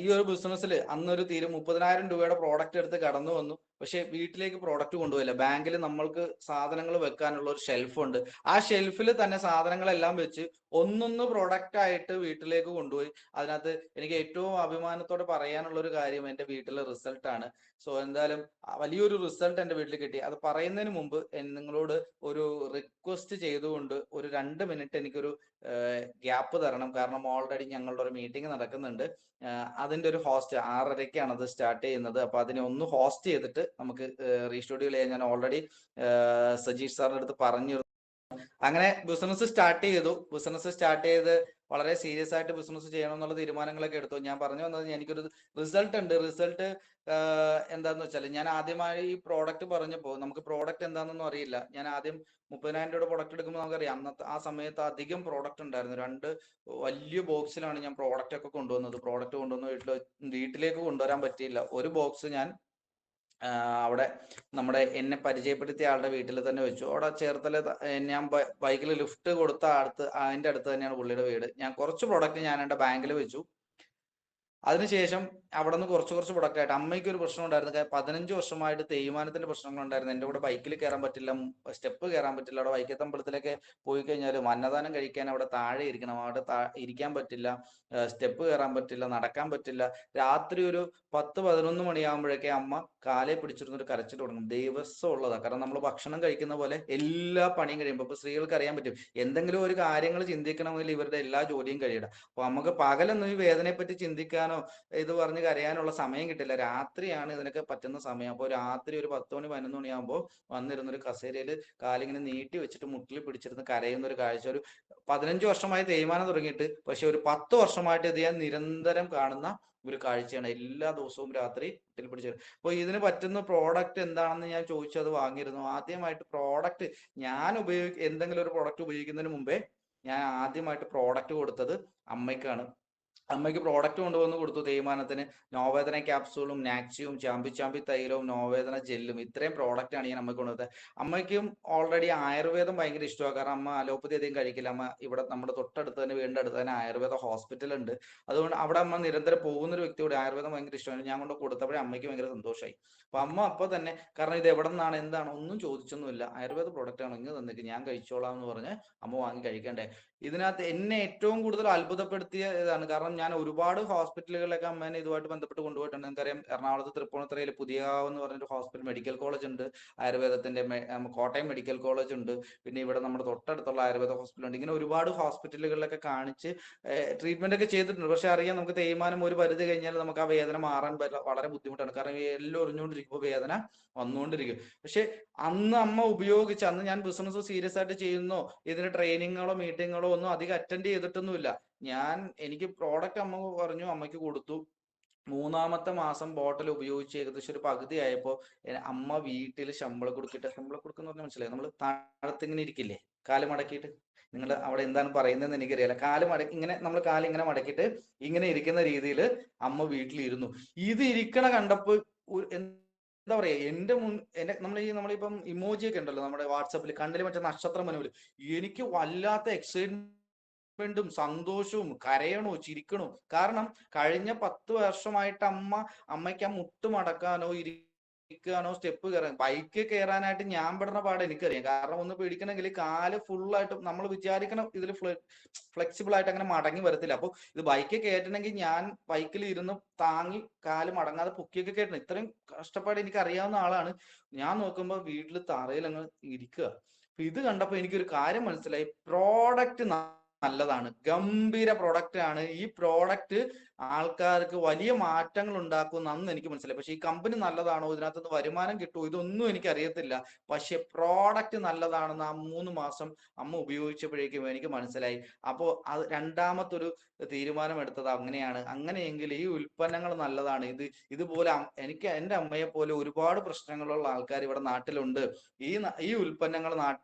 ഈ ഒരു ബിസിനസ്സിൽ അന്നൊരു 30,000 രൂപയുടെ പ്രോഡക്റ്റ് എടുത്ത് കടന്നു വന്നു. പക്ഷെ വീട്ടിലേക്ക് പ്രോഡക്റ്റ് കൊണ്ടുപോയില്ല. ബാങ്കിൽ നമ്മൾക്ക് സാധനങ്ങൾ വെക്കാനുള്ള ഒരു ഷെൽഫുണ്ട്. ആ ഷെൽഫിൽ തന്നെ സാധനങ്ങളെല്ലാം വെച്ച് ഒന്നൊന്ന് പ്രോഡക്റ്റ് ആയിട്ട് വീട്ടിലേക്ക് കൊണ്ടുപോയി. അതിനകത്ത് എനിക്ക് ഏറ്റവും അഭിമാനത്തോടെ പറയാനുള്ള ഒരു കാര്യം എൻ്റെ വീട്ടിലെ റിസൾട്ടാണ്. സോ എന്തായാലും വലിയൊരു റിസൾട്ട് എൻ്റെ വീട്ടിൽ കിട്ടി. അത് പറയുന്നതിന് മുമ്പ് നിങ്ങളോട് ഒരു റിക്വസ്റ്റ് ചെയ്തുകൊണ്ട് ഒരു 2 മിനിറ്റ് എനിക്കൊരു ഗ്യാപ്പ് തരണം. കാരണം ഓൾറെഡി ഞങ്ങളുടെ ഒരു മീറ്റിംഗ് നടക്കുന്നുണ്ട്. അതിന്റെ ഒരു ഹോസ്റ്റ് 6:30-ക്കാണ് അത് സ്റ്റാർട്ട് ചെയ്യുന്നത്. അപ്പൊ അതിനെ ഒന്ന് ഹോസ്റ്റ് ചെയ്തിട്ട് നമുക്ക് റീഷെഡ്യൂൾ ചെയ്യാൻ ഞാൻ ഓൾറെഡി സജീഷ് സാറിന്റെ അടുത്ത് പറഞ്ഞു. അങ്ങനെ ബിസിനസ് സ്റ്റാർട്ട് ചെയ്ത് വളരെ സീരിയസ് ആയിട്ട് ബിസിനസ് ചെയ്യണം എന്നുള്ള തീരുമാനങ്ങളൊക്കെ എടുത്തു. ഞാൻ പറഞ്ഞു വന്നത്, എനിക്കൊരു റിസൾട്ട് ഉണ്ട്. റിസൾട്ട് എന്താന്ന് വെച്ചാൽ, ഞാൻ ആദ്യമായി ഈ പ്രോഡക്റ്റ് പറഞ്ഞപ്പോൾ നമുക്ക് പ്രോഡക്റ്റ് എന്താണെന്നൊന്നും അറിയില്ല. ഞാൻ ആദ്യം 30,000 രൂപയുടെ പ്രോഡക്റ്റ് എടുക്കുമ്പോൾ നമുക്കറിയാം, ആ സമയത്ത് അധികം പ്രോഡക്റ്റ് ഉണ്ടായിരുന്നു. 2 വലിയ ബോക്സിലാണ് ഞാൻ പ്രോഡക്റ്റ് ഒക്കെ കൊണ്ടുവന്നത്. പ്രോഡക്റ്റ് കൊണ്ടുവന്ന് വീട്ടിലേക്ക് കൊണ്ടുവരാൻ പറ്റിയില്ല. ഒരു ബോക്സ് ഞാൻ അവിടെ നമ്മുടെ എന്നെ പരിചയപ്പെടുത്തിയ ആളുടെ വീട്ടിൽ തന്നെ വെച്ചു. അവിടെ ചേർത്തല ഞാൻ ബൈക്കിൽ ലിഫ്റ്റ് കൊടുത്ത അതിന്റെ അടുത്ത് തന്നെയാണ് പുള്ളിയുടെ വീട്. ഞാൻ കുറച്ച് പ്രോഡക്റ്റ് ഞാൻ എൻ്റെ ബാങ്കിൽ വെച്ചു. അതിനുശേഷം അവിടെ നിന്ന് കുറച്ച് പ്രൊഡക്റ്റ് ആയിട്ട് അമ്മയ്ക്ക് ഒരു പ്രശ്നം ഉണ്ടായിരുന്നു. 15 വർഷമായിട്ട് തേയ്മാനത്തിന്റെ പ്രശ്നങ്ങളുണ്ടായിരുന്നു. എൻ്റെ കൂടെ ബൈക്കിൽ കയറാൻ പറ്റില്ല, സ്റ്റെപ്പ് കയറാൻ പറ്റില്ല. അവിടെ വൈക്കത്തമ്പലത്തിലൊക്കെ പോയി കഴിഞ്ഞാൽ അന്നദാനം കഴിക്കാൻ അവിടെ താഴെ ഇരിക്കണം, അവിടെ ഇരിക്കാൻ പറ്റില്ല, സ്റ്റെപ്പ് കയറാൻ പറ്റില്ല, നടക്കാൻ പറ്റില്ല. രാത്രി ഒരു 10-11 മണിയാകുമ്പോഴേക്കെ അമ്മ കാലെ പിടിച്ചിരുന്നൊരു കരച്ചിൽ തുടങ്ങും. ദിവസം ഉള്ളതാണ്. കാരണം നമ്മൾ ഭക്ഷണം കഴിക്കുന്ന പോലെ എല്ലാ പണിയും കഴിയുമ്പോൾ, ഇപ്പൊ സ്ത്രീകൾക്ക് അറിയാൻ പറ്റും, എന്തെങ്കിലും ഒരു കാര്യങ്ങൾ ചിന്തിക്കണമെങ്കിൽ ഇവരുടെ എല്ലാ ജോലിയും കഴിയണം. അപ്പൊ നമുക്ക് പകലൊന്നും ഈ വേദനയെ പറ്റി ചിന്തിക്കാനോ ഇത് പറഞ്ഞ് കരയാനുള്ള സമയം കിട്ടില്ല. രാത്രിയാണ് ഇതിനൊക്കെ പറ്റുന്ന സമയം. അപ്പോൾ രാത്രി ഒരു 10 മണി 11 മണിയാകുമ്പോൾ വന്നിരുന്നൊരു കസേരയിൽ കാലിങ്ങനെ നീട്ടി വെച്ചിട്ട് മുട്ടിൽ പിടിച്ചിരുന്ന് കരയുന്ന ഒരു കാഴ്ച. ഒരു 15 വർഷമായി തേയ്മാനം തുടങ്ങിയിട്ട്, പക്ഷെ ഒരു 10 വർഷമായിട്ട് ഇത് ഞാൻ നിരന്തരം കാണുന്ന ഒരു കാഴ്ചയാണ്. എല്ലാ ദിവസവും രാത്രി മുട്ടിൽ പിടിച്ചത്. അപ്പോൾ ഇതിന് പറ്റുന്ന പ്രോഡക്റ്റ് എന്താണെന്ന് ഞാൻ ചോദിച്ചു, അത് വാങ്ങിയിരുന്നു. ആദ്യമായിട്ട് പ്രോഡക്റ്റ് ഞാൻ എന്തെങ്കിലും ഒരു പ്രോഡക്റ്റ് ഉപയോഗിക്കുന്നതിന് മുമ്പേ ഞാൻ ആദ്യമായിട്ട് പ്രോഡക്റ്റ് കൊടുത്തത് അമ്മയ്ക്കാണ്. അമ്മയ്ക്ക് പ്രോഡക്റ്റ് കൊണ്ടുവന്ന് കൊടുത്തു. തേയ്മാനത്തിന് നോവേദന ക്യാപ്സൂളും നാക്സിയും ചാമ്പി തൈലവും നോവേദന ജെല്ലും, ഇത്രയും പ്രോഡക്റ്റ് ആണ് ഞാൻ അമ്മയ്ക്ക് കൊണ്ടുവന്നത്. അമ്മയ്ക്കും ഓൾറെഡി ആയുർവേദം ഭയങ്കര ഇഷ്ടമാണ്. കാരണം അമ്മ അലോപ്പതി അധികം കഴിക്കില്ല. അമ്മ ഇവിടെ നമ്മുടെ തൊട്ടടുത്ത് തന്നെ, വീടിന്റെ അടുത്ത് തന്നെ ആയുർവേദ ഹോസ്പിറ്റൽ ഉണ്ട്. അതുകൊണ്ട് അവിടെ അമ്മ നിരന്തരം പോകുന്നൊരു വ്യക്തിയോട് ആയുർവേദം ഭയങ്കര ഇഷ്ടമാണ്. ഞാൻ കൊണ്ട് കൊടുത്തപ്പോഴേ അമ്മയ്ക്ക് ഭയങ്കര സന്തോഷമായി. അപ്പൊ അമ്മ അപ്പോൾ തന്നെ, കാരണം ഇത് എവിടെ നിന്നാണ് എന്താണ് ഒന്നും ചോദിച്ചൊന്നുമില്ല, ആയുർവേദ പ്രോഡക്റ്റ് ആണ്, ഇങ്ങ് തന്നിട്ട് ഞാൻ കഴിച്ചോളാം എന്ന് പറഞ്ഞ് അമ്മ വാങ്ങി കഴിക്കണ്ടേ. ഇതിനകത്ത് എന്നെ ഏറ്റവും കൂടുതൽ അത്ഭുതപ്പെടുത്തിയ ഇതാണ്. കാരണം ഞാൻ ഒരുപാട് ഹോസ്പിറ്റലുകളിലൊക്കെ അമ്മേനെ ഇതുമായിട്ട് ബന്ധപ്പെട്ട് കൊണ്ടുപോയിട്ടുണ്ട്. നിങ്ങൾക്കറിയാം, എറണാകുളത്ത് തൃപ്പൂണിത്തുറയിൽ പുതിയകാവ് എന്ന് പറഞ്ഞൊരു ഹോസ്പിറ്റൽ, മെഡിക്കൽ കോളേജ് ഉണ്ട് ആയുർവേദത്തിന്റെ. കോട്ടയം മെഡിക്കൽ കോളേജ് ഉണ്ട്. പിന്നെ ഇവിടെ നമ്മുടെ തൊട്ടടുത്തുള്ള ആയുർവേദ ഹോസ്പിറ്റൽ ഉണ്ട്. ഇങ്ങനെ ഒരുപാട് ഹോസ്പിറ്റലുകളിലൊക്കെ കാണിച്ച് ട്രീറ്റ്മെന്റ് ഒക്കെ ചെയ്തിട്ടുണ്ട്. പക്ഷെ അറിയാം, നമുക്ക് തേയ്മാനം ഒരു പരിധി കഴിഞ്ഞാൽ നമുക്ക് ആ വേദന മാറാൻ വളരെ ബുദ്ധിമുട്ടാണ്. കാരണം എല്ലാം ഒറിഞ്ഞുകൊണ്ടിരിക്കുമ്പോൾ വേദന വന്നുകൊണ്ടിരിക്കും. പക്ഷെ അന്ന് ഞാൻ ബിസിനസ് സീരിയസ് ആയിട്ട് ചെയ്യുന്നോ ഇതിന് ട്രെയിനിങ്ങുകളോ മീറ്റിങ്ങുകളോ ഒന്നും അധികം അറ്റൻഡ് ചെയ്തിട്ടൊന്നുമില്ല. എനിക്ക് പ്രോഡക്റ്റ് അമ്മ പറഞ്ഞു, അമ്മയ്ക്ക് കൊടുത്തു. മൂന്നാമത്തെ മാസം ബോട്ടിൽ ഉപയോഗിച്ച് ഏകദേശം ഒരു പകുതി ആയപ്പോൾ അമ്മ വീട്ടിൽ ശമ്പളം കൊടുക്കിട്ട്, ശമ്പളം കൊടുക്കുന്ന പറഞ്ഞാൽ മനസ്സിലായി, നമ്മൾ താഴത്തിങ്ങനെ ഇരിക്കില്ലേ കാല് മടക്കിയിട്ട്, നിങ്ങൾ അവിടെ എന്താണ് പറയുന്നതെന്ന് എനിക്കറിയില്ല, കാല് മടക്കി ഇങ്ങനെ നമ്മൾ കാല് ഇങ്ങനെ മടക്കിയിട്ട് ഇങ്ങനെ ഇരിക്കുന്ന രീതിയിൽ അമ്മ വീട്ടിലിരുന്നു. ഇത് ഇരിക്കണ കണ്ടപ്പോൾ എന്താ പറയാ, എന്റെ നമ്മളിപ്പം ഇമോജി ഒക്കെ ഉണ്ടല്ലോ നമ്മുടെ വാട്സപ്പിൽ, കണ്ണിൽ മറ്റേ നക്ഷത്രം മനവില്, എനിക്ക് വല്ലാത്ത എക്സൈറ്റ്മെന്റും സന്തോഷവും, കരയണോ ചിരിക്കണോ, കാരണം കഴിഞ്ഞ 10 വർഷമായിട്ട് അമ്മയ്ക്ക് ആ മുട്ട് മടക്കാനോ ഇരിക്കാനോ സ്റ്റെപ്പ് കയറാൻ, ബൈക്ക് കയറാനായിട്ട് ഞാൻ പെടുന്ന പാട് എനിക്കറിയാം. കാരണം ഒന്ന് പിടിക്കണമെങ്കിൽ കാല് ഫുള്ളായിട്ട് നമ്മൾ വിചാരിക്കണം ഇതിൽ ഫ്ലെക്സിബിൾ ആയിട്ട് അങ്ങനെ മടങ്ങി വരത്തില്ല. അപ്പോൾ ഇത് ബൈക്ക് കയറ്റണമെങ്കിൽ ഞാൻ ബൈക്കിൽ ഇരുന്ന് താങ്ങി കാല് മടങ്ങാതെ പൊക്കിയൊക്കെ കയറ്റണം. ഇത്രയും കഷ്ടപ്പാട് എനിക്ക് അറിയാവുന്ന ആളാണ്. ഞാൻ നോക്കുമ്പോൾ വീട്ടിൽ തറയിൽ അങ്ങ് ഇരിക്കുക. ഇത് കണ്ടപ്പോൾ എനിക്കൊരു കാര്യം മനസ്സിലായി, പ്രോഡക്റ്റ് നല്ലതാണ്, ഗംഭീര പ്രോഡക്റ്റ് ആണ്. ഈ പ്രോഡക്റ്റ് ആൾക്കാർക്ക് വലിയ മാറ്റങ്ങൾ ഉണ്ടാക്കും അന്ന് എനിക്ക് മനസ്സിലായി. പക്ഷെ ഈ കമ്പനി നല്ലതാണോ, ഇതിനകത്തുനിന്ന് വരുമാനം കിട്ടുമോ, ഇതൊന്നും എനിക്ക് അറിയത്തില്ല. പക്ഷെ പ്രോഡക്റ്റ് നല്ലതാണെന്ന് ആ 3 മാസം അമ്മ ഉപയോഗിച്ചപ്പോഴേക്കും എനിക്ക് മനസ്സിലായി. അപ്പോൾ അത് രണ്ടാമത്തൊരു തീരുമാനം എടുത്തത് അങ്ങനെയാണ്. അങ്ങനെയെങ്കിൽ ഈ ഉൽപ്പന്നങ്ങൾ നല്ലതാണ്. ഇതുപോലെ എനിക്ക് എൻ്റെ അമ്മയെ പോലെ ഒരുപാട് പ്രശ്നങ്ങളുള്ള ആൾക്കാർ ഇവിടെ നാട്ടിലുണ്ട്. ഈ ഉൽപ്പന്നങ്ങൾ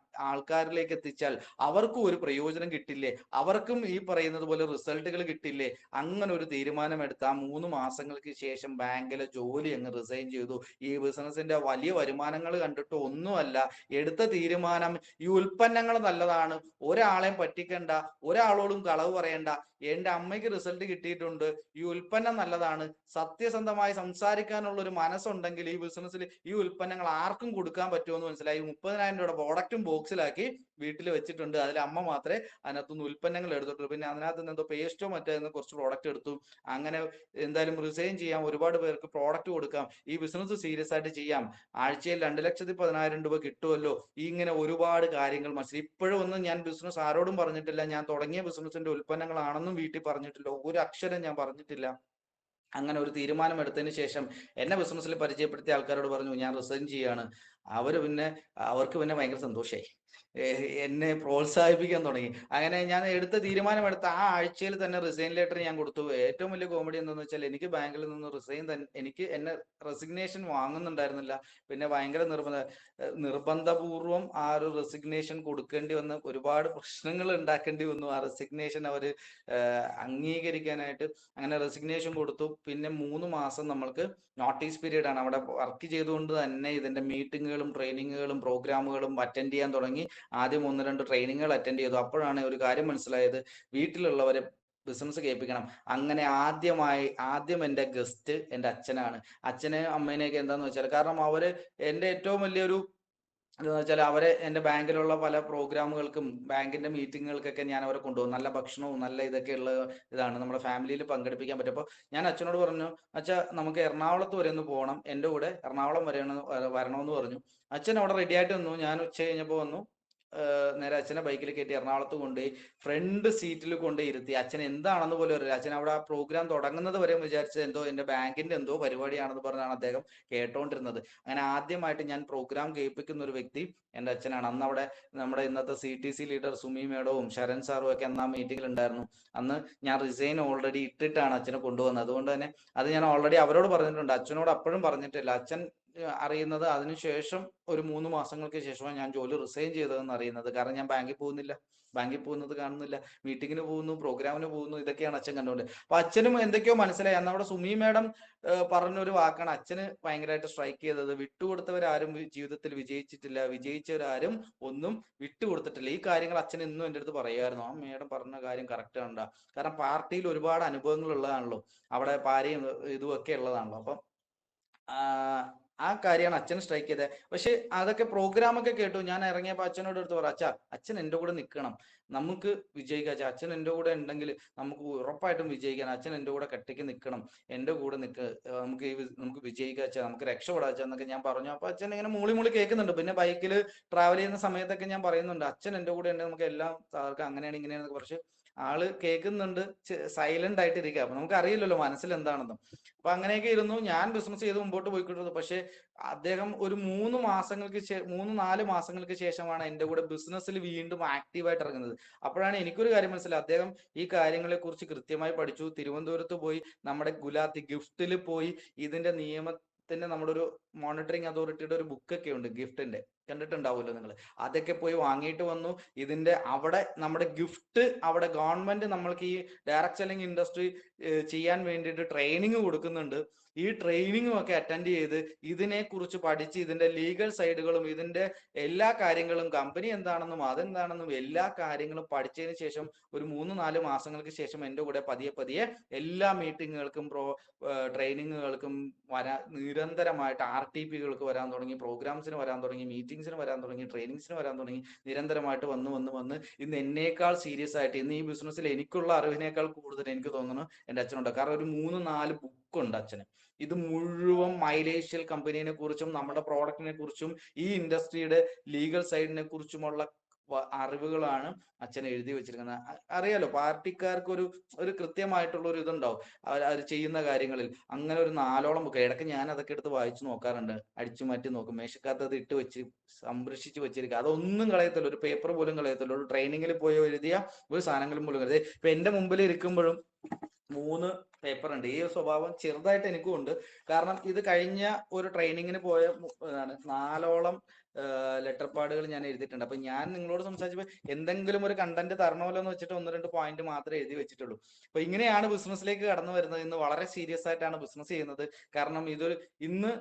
ആൾക്കാരിലേക്ക് എത്തിച്ചാൽ അവർക്കും ഒരു പ്രയോജനം കിട്ടില്ലേ, അവർക്കും ഈ പറയുന്നത് പോലെ റിസൾട്ടുകൾ കിട്ടില്ലേ. അങ്ങനെ ഒരു തീരുമാനമെടുത്ത് ആ 3 മാസങ്ങൾക്ക് ശേഷം ബാങ്കിലെ ജോലി അങ്ങ് റിസൈൻ ചെയ്തു. ഈ ബിസിനസിന്റെ വലിയ വരുമാനങ്ങൾ കണ്ടിട്ട് ഒന്നുമല്ല, എടുത്ത തീരുമാനം ഈ ഉൽപ്പന്നങ്ങൾ നല്ലതാണ്, ഒരാളെയും പറ്റിക്കണ്ട, ഒരാളോടും കളവ് പറയണ്ട, എന്റെ അമ്മയ്ക്ക് റിസൾട്ട് കിട്ടിയിട്ടുണ്ട്, ഈ ഉൽപ്പന്നം നല്ലതാണ്, സത്യസന്ധമായി സംസാരിക്കാനുള്ള ഒരു മനസ്സുണ്ടെങ്കിൽ ഈ ബിസിനസ്സിൽ ഈ ഉൽപ്പന്നങ്ങൾ ആർക്കും കൊടുക്കാൻ പറ്റുമെന്ന് മനസ്സിലായി. 30,000 രൂപയുടെ പ്രോഡക്റ്റും ബോക്സിലാക്കി വീട്ടിൽ വെച്ചിട്ടുണ്ട്. അതിൽ അമ്മ മാത്രമേ അതിനകത്തുനിന്ന് ഉൽപ്പന്നങ്ങൾ എടുത്തിട്ടുള്ളൂ. പിന്നെ അതിനകത്ത് നിന്ന് എന്തോ പേസ്റ്റോ മറ്റേ കുറച്ച് പ്രോഡക്റ്റ് എടുത്തു. അങ്ങനെ എന്തായാലും റിസൈൻ ചെയ്യാം, ഒരുപാട് പേർക്ക് പ്രോഡക്റ്റ് കൊടുക്കാം, ഈ ബിസിനസ് സീരിയസ് ആയിട്ട് ചെയ്യാം, ആഴ്ചയിൽ 2,10,000 രൂപ കിട്ടുമല്ലോ, ഇങ്ങനെ ഒരുപാട് കാര്യങ്ങൾ മനസ്സിലായി. ഇപ്പോഴും ഒന്നും ഞാൻ ബിസിനസ് ആരോടും പറഞ്ഞിട്ടില്ല, ഞാൻ തുടങ്ങിയ ബിസിനസിന്റെ ഉൽപ്പന്നങ്ങളാണെന്നും വീട്ടിൽ പറഞ്ഞിട്ടില്ല, ഒരു അക്ഷരം ഞാൻ പറഞ്ഞിട്ടില്ല. അങ്ങനെ ഒരു തീരുമാനം എടുത്തതിന് ശേഷം എന്നെ ബിസിനസ്സിൽ പരിചയപ്പെടുത്തിയ ആൾക്കാരോട് പറഞ്ഞു ഞാൻ റിസൈൻ ചെയ്യാണ്. അവർക്ക് പിന്നെ ഭയങ്കര സന്തോഷമായി, എന്നെ പ്രോത്സാഹിപ്പിക്കാൻ തുടങ്ങി. അങ്ങനെ ഞാൻ തീരുമാനമെടുത്ത ആ ആഴ്ചയിൽ തന്നെ റിസൈൻ ലെറ്റർ ഞാൻ കൊടുത്തു. ഏറ്റവും വലിയ കോമഡി എന്താണെന്ന് വെച്ചാൽ എനിക്ക് ബാങ്കിൽ നിന്ന് എനിക്ക് എന്നെ റെസിഗ്നേഷൻ വാങ്ങുന്നുണ്ടായിരുന്നില്ല. പിന്നെ ഭയങ്കര നിർബന്ധപൂർവം ആ ഒരു റെസിഗ്നേഷൻ കൊടുക്കേണ്ടി വന്ന് ഒരുപാട് പ്രശ്നങ്ങൾ ഉണ്ടാക്കേണ്ടി വന്നു ആ റെസിഗ്നേഷൻ അവർ അംഗീകരിക്കാനായിട്ട്. അങ്ങനെ റെസിഗ്നേഷൻ കൊടുത്തു. പിന്നെ 3 മാസം നമ്മൾക്ക് നോട്ടീസ് പീരീഡ് ആണ്. അവിടെ വർക്ക് ചെയ്തുകൊണ്ട് തന്നെ ഇതിന്റെ മീറ്റിങ്ങുകളും ട്രെയിനിങ്ങുകളും പ്രോഗ്രാമുകളും അറ്റൻഡ് ചെയ്യാൻ തുടങ്ങി. ആദ്യം 1-2 ട്രെയിനിങ്ങുകൾ അറ്റൻഡ് ചെയ്തു. അപ്പോഴാണ് ഒരു കാര്യം മനസ്സിലായത്, വീട്ടിലുള്ളവരെ ബിസിനസ് കേൾപ്പിക്കണം. അങ്ങനെ ആദ്യം എൻ്റെ ഗസ്റ്റ് എൻ്റെ അച്ഛനാണ്. അച്ഛനെ അമ്മേനെയൊക്കെ എന്താന്ന് വെച്ചാൽ, കാരണം അവര് എൻ്റെ ഏറ്റവും വലിയൊരു എന്താന്ന് വെച്ചാൽ, അവരെ എൻ്റെ ബാങ്കിലുള്ള പല പ്രോഗ്രാമുകൾക്കും ബാങ്കിന്റെ മീറ്റിങ്ങുകൾക്കൊക്കെ ഞാൻ അവരെ കൊണ്ടുപോകും. നല്ല ഭക്ഷണവും നല്ല ഇതൊക്കെ ഉള്ള ഇതാണ് നമ്മുടെ ഫാമിലിയിൽ പങ്കെടുപ്പിക്കാൻ പറ്റും. അപ്പോൾ ഞാൻ അച്ഛനോട് പറഞ്ഞു, അച്ഛാ നമുക്ക് എറണാകുളത്ത് വരെ ഒന്ന് പോകണം, എൻ്റെ കൂടെ എറണാകുളം വരണമെന്ന് പറഞ്ഞു. അച്ഛൻ അവിടെ റെഡി ആയിട്ട് വന്നു. ഞാൻ ഉച്ച കഴിഞ്ഞപ്പോൾ വന്നു. നേരെ അച്ഛനെ ബൈക്കിൽ കയറ്റി എറണാകുളത്ത് കൊണ്ടുപോയി ഫ്രണ്ട് സീറ്റിൽ കൊണ്ടുപോയി ഇരുത്തി. അച്ഛൻ എന്താണെന്ന് പോലും അറിയില്ല. അച്ഛൻ അവിടെ ആ പ്രോഗ്രാം തുടങ്ങുന്നത് വരെ വിചാരിച്ചത് എന്തോ എൻ്റെ ബാങ്കിന്റെ എന്തോ പരിപാടിയാണെന്ന് പറഞ്ഞാണ് അദ്ദേഹം കേട്ടോണ്ടിരുന്നത്. അങ്ങനെ ആദ്യമായിട്ട് ഞാൻ പ്രോഗ്രാം കേൾപ്പിക്കുന്ന ഒരു വ്യക്തി എൻ്റെ അച്ഛനാണ്. അന്ന് അവിടെ നമ്മുടെ ഇന്നത്തെ CTC ലീഡർ സുമി മേഡവും ശരൺ സാറും ഒക്കെ അന്ന് ആ മീറ്റിംഗിൽ ഉണ്ടായിരുന്നു. അന്ന് ഞാൻ റിസൈൻ ഓൾറെഡി ഇട്ടിട്ടാണ് അച്ഛനെ കൊണ്ടുവന്നത്. അതുകൊണ്ട് തന്നെ അത് ഞാൻ ഓൾറെഡി അവരോട് പറഞ്ഞിട്ടുണ്ട്, അച്ഛനോട് അപ്പോഴും പറഞ്ഞിട്ടില്ല. അച്ഛൻ അറിയുന്നത് അതിനുശേഷം ഒരു 3 മാസങ്ങൾക്ക് ശേഷമാണ് ഞാൻ ജോലി റിസൈൻ ചെയ്തതെന്ന് അറിയുന്നത്. കാരണം ഞാൻ ബാങ്കിൽ പോകുന്നില്ല, ബാങ്കിൽ പോകുന്നത് കാണുന്നില്ല, മീറ്റിങ്ങിന് പോകുന്നു, പ്രോഗ്രാമിന് പോകുന്നു, ഇതൊക്കെയാണ് അച്ഛൻ കണ്ടുകൊണ്ട്. അപ്പൊ അച്ഛനും എന്തൊക്കെയോ മനസ്സിലായി. അന്ന് അവിടെ സുമി മേഡം പറഞ്ഞൊരു വാക്കാണ് അച്ഛന് ഭയങ്കരമായിട്ട് സ്ട്രൈക്ക് ചെയ്തത്. വിട്ടുകൊടുത്തവരാരും ജീവിതത്തിൽ വിജയിച്ചിട്ടില്ല, വിജയിച്ചവരാരും ഒന്നും വിട്ടുകൊടുത്തിട്ടില്ല. ഈ കാര്യങ്ങൾ അച്ഛൻ ഇന്നും എൻ്റെ അടുത്ത് പറയുമായിരുന്നു. ആ മേഡം പറഞ്ഞ കാര്യം കറക്റ്റ് ആണ്. കാരണം പാർട്ടിയിൽ ഒരുപാട് അനുഭവങ്ങൾ ഉള്ളതാണല്ലോ, അവിടെ പാരയും ഇതും ഒക്കെ ഉള്ളതാണല്ലോ. അപ്പം ആ കാര്യമാണ് അച്ഛൻ സ്ട്രൈക്ക് ചെയ്തത്. പക്ഷെ അതൊക്കെ പ്രോഗ്രാമൊക്കെ കേട്ടു. ഞാൻ ഇറങ്ങിയപ്പോൾ അച്ഛനോട് എടുത്ത് പറ, അച്ഛാ അച്ഛൻ എൻ്റെ കൂടെ നിൽക്കണം, നമുക്ക് വിജയിക്കാം. അച്ഛാ അച്ഛൻ എൻ്റെ കൂടെ ഉണ്ടെങ്കിൽ നമുക്ക് ഉറപ്പായിട്ടും വിജയിക്കാം. അച്ഛൻ എൻ്റെ കൂടെ കെട്ടിക്ക് നിൽക്കണം, എൻ്റെ കൂടെ നമുക്ക് വിജയിക്കാം അച്ഛാ, നമുക്ക് രക്ഷപ്പെടാം അച്ഛാ എന്നൊക്കെ ഞാൻ പറഞ്ഞു. അപ്പൊ അച്ഛൻ ഇങ്ങനെ മൂളി കേൾക്കുന്നുണ്ട്. പിന്നെ ബൈക്കിൽ ട്രാവൽ ചെയ്യുന്ന സമയത്തൊക്കെ ഞാൻ പറയുന്നുണ്ട്, അച്ഛൻ എൻ്റെ കൂടെ ഉണ്ടെങ്കിൽ നമുക്ക് എല്ലാം തകർക്കാം, അങ്ങനെയാണ് ഇങ്ങനെയാണെന്നൊക്കെ. കുറച്ച് ആള് കേൾക്കുന്നുണ്ട്, സൈലന്റ് ആയിട്ട് ഇരിക്കുക. അപ്പൊ നമുക്ക് അറിയില്ലല്ലോ മനസ്സിൽ എന്താണെന്നും. അപ്പൊ അങ്ങനെയൊക്കെ ഇരുന്നു ഞാൻ ബിസിനസ് ചെയ്ത് മുമ്പോട്ട് പോയിക്കൊണ്ടിരുന്നത്. പക്ഷെ അദ്ദേഹം ഒരു 3-4 മാസങ്ങൾക്ക് ശേഷമാണ് എന്റെ കൂടെ ബിസിനസ്സിൽ വീണ്ടും ആക്റ്റീവായിട്ട് ഇറങ്ങുന്നത്. അപ്പോഴാണ് എനിക്കൊരു കാര്യം മനസ്സിലായി. അദ്ദേഹം ഈ കാര്യങ്ങളെ കുറിച്ച് കൃത്യമായി പഠിച്ചു. തിരുവനന്തപുരത്ത് പോയി നമ്മുടെ ഗുലാത്തി ഗിഫ്റ്റിൽ പോയി ഇതിന്റെ നിയമത്തിന്റെ നമ്മുടെ ഒരു മോണിറ്ററിംഗ് അതോറിറ്റിയുടെ ഒരു ബുക്കൊക്കെ ഉണ്ട് ഗിഫ്റ്റിന്റെ, കണ്ടിട്ടുണ്ടാവുമല്ലോ നിങ്ങൾ. അതൊക്കെ പോയി വാങ്ങിയിട്ട് വന്നു. ഇതിന്റെ അവിടെ നമ്മുടെ ഗിഫ്റ്റ് അവിടെ ഗവൺമെന്റ് നമ്മൾക്ക് ഈ ഡയറക്ട് സെല്ലിംഗ് ഇൻഡസ്ട്രി ചെയ്യാൻ വേണ്ടിയിട്ട് ട്രെയിനിങ് കൊടുക്കുന്നുണ്ട്. ഈ ട്രെയിനിങ്ങും ഒക്കെ അറ്റൻഡ് ചെയ്ത് ഇതിനെ കുറിച്ച് പഠിച്ച് ഇതിന്റെ ലീഗൽ സൈഡുകളും ഇതിന്റെ എല്ലാ കാര്യങ്ങളും കമ്പനി എന്താണെന്നും അതെന്താണെന്നും എല്ലാ കാര്യങ്ങളും പഠിച്ചതിന് ശേഷം ഒരു 3-4 മാസങ്ങൾക്ക് ശേഷം എൻ്റെ കൂടെ പതിയെ പതിയെ എല്ലാ മീറ്റിങ്ങുകൾക്കും ട്രെയിനിങ്ങുകൾക്കും നിരന്തരമായിട്ട് RTPകൾക്ക് വരാൻ തുടങ്ങി, പ്രോഗ്രാംസിന് വരാൻ തുടങ്ങി, മീറ്റിംഗ്സിന് വരാൻ തുടങ്ങി, ട്രെയിനിങ്സിന് വരാൻ തുടങ്ങി. നിരന്തരമായിട്ട് വന്ന് ഇന്ന് എന്നേക്കാൾ സീരിയസ് ആയിട്ട് ഇന്ന് ഈ ബിസിനസ്സിൽ എനിക്കുള്ള അറിവിനേക്കാൾ കൂടുതൽ എനിക്ക് തോന്നുന്നു എൻ്റെ അച്ഛനുണ്ട്. കാരണം ഒരു 3-4 ബുക്കുണ്ട് അച്ഛന്. ഇത് മുഴുവൻ മൈലേഷ്യൽ കമ്പനീനെ കുറിച്ചും നമ്മുടെ പ്രോഡക്റ്റിനെ കുറിച്ചും ഈ ഇൻഡസ്ട്രിയുടെ ലീഗൽ സൈഡിനെ കുറിച്ചുമുള്ള അറിവുകളാണ് അച്ഛൻ എഴുതി വെച്ചിരിക്കുന്നത്. അറിയാലോ, പാർട്ടിക്കാർക്ക് ഒരു കൃത്യമായിട്ടുള്ള ഒരു ഇതുണ്ടാവും അവർ ചെയ്യുന്ന കാര്യങ്ങളിൽ. അങ്ങനെ ഒരു 4ഓളം ബുക്ക് ഇടയ്ക്ക് ഞാൻ അതൊക്കെ എടുത്ത് വായിച്ചു നോക്കാറുണ്ട്, അടിച്ചു മാറ്റി നോക്കും. മേശക്കകത്ത് അത് ഇട്ട് വെച്ച് സംരക്ഷിച്ച് വെച്ചിരിക്കുക. അതൊന്നും കളയത്തില്ല, ഒരു പേപ്പർ പോലും കളയത്തില്ല. ഒരു ട്രെയിനിങ്ങിൽ പോയി എഴുതിയ ഒരു സാധനങ്ങളും പോലും കളയത്തില്ല. ഇപ്പൊ എന്റെ മുമ്പിൽ ഇരിക്കുമ്പോഴും 3 പേപ്പർ ഉണ്ട്. ഈ സ്വഭാവം ചെറുതായിട്ട് എനിക്കും ഉണ്ട്. കാരണം ഇത് കഴിഞ്ഞ ഒരു ട്രെയിനിങ്ങിന് പോയ 4ഓളം ലെറ്റർ പാഡുകൾ ഞാൻ എഴുതിയിട്ടുണ്ട്. അപ്പൊ ഞാൻ നിങ്ങളോട് സംസാരിച്ചപ്പോൾ എന്തെങ്കിലും ഒരു കണ്ടന്റ് തരണമല്ലോ എന്ന് വെച്ചിട്ട് 1-2 പോയിന്റ് മാത്രമേ എഴുതി വെച്ചിട്ടുള്ളൂ. അപ്പൊ ഇങ്ങനെയാണ് ബിസിനസ്സിലേക്ക് കടന്നു വരുന്നത്. ഇന്ന് വളരെ സീരിയസ് ആയിട്ടാണ് ബിസിനസ് ചെയ്യുന്നത്. കാരണം ഇതൊരു ഇന്ന്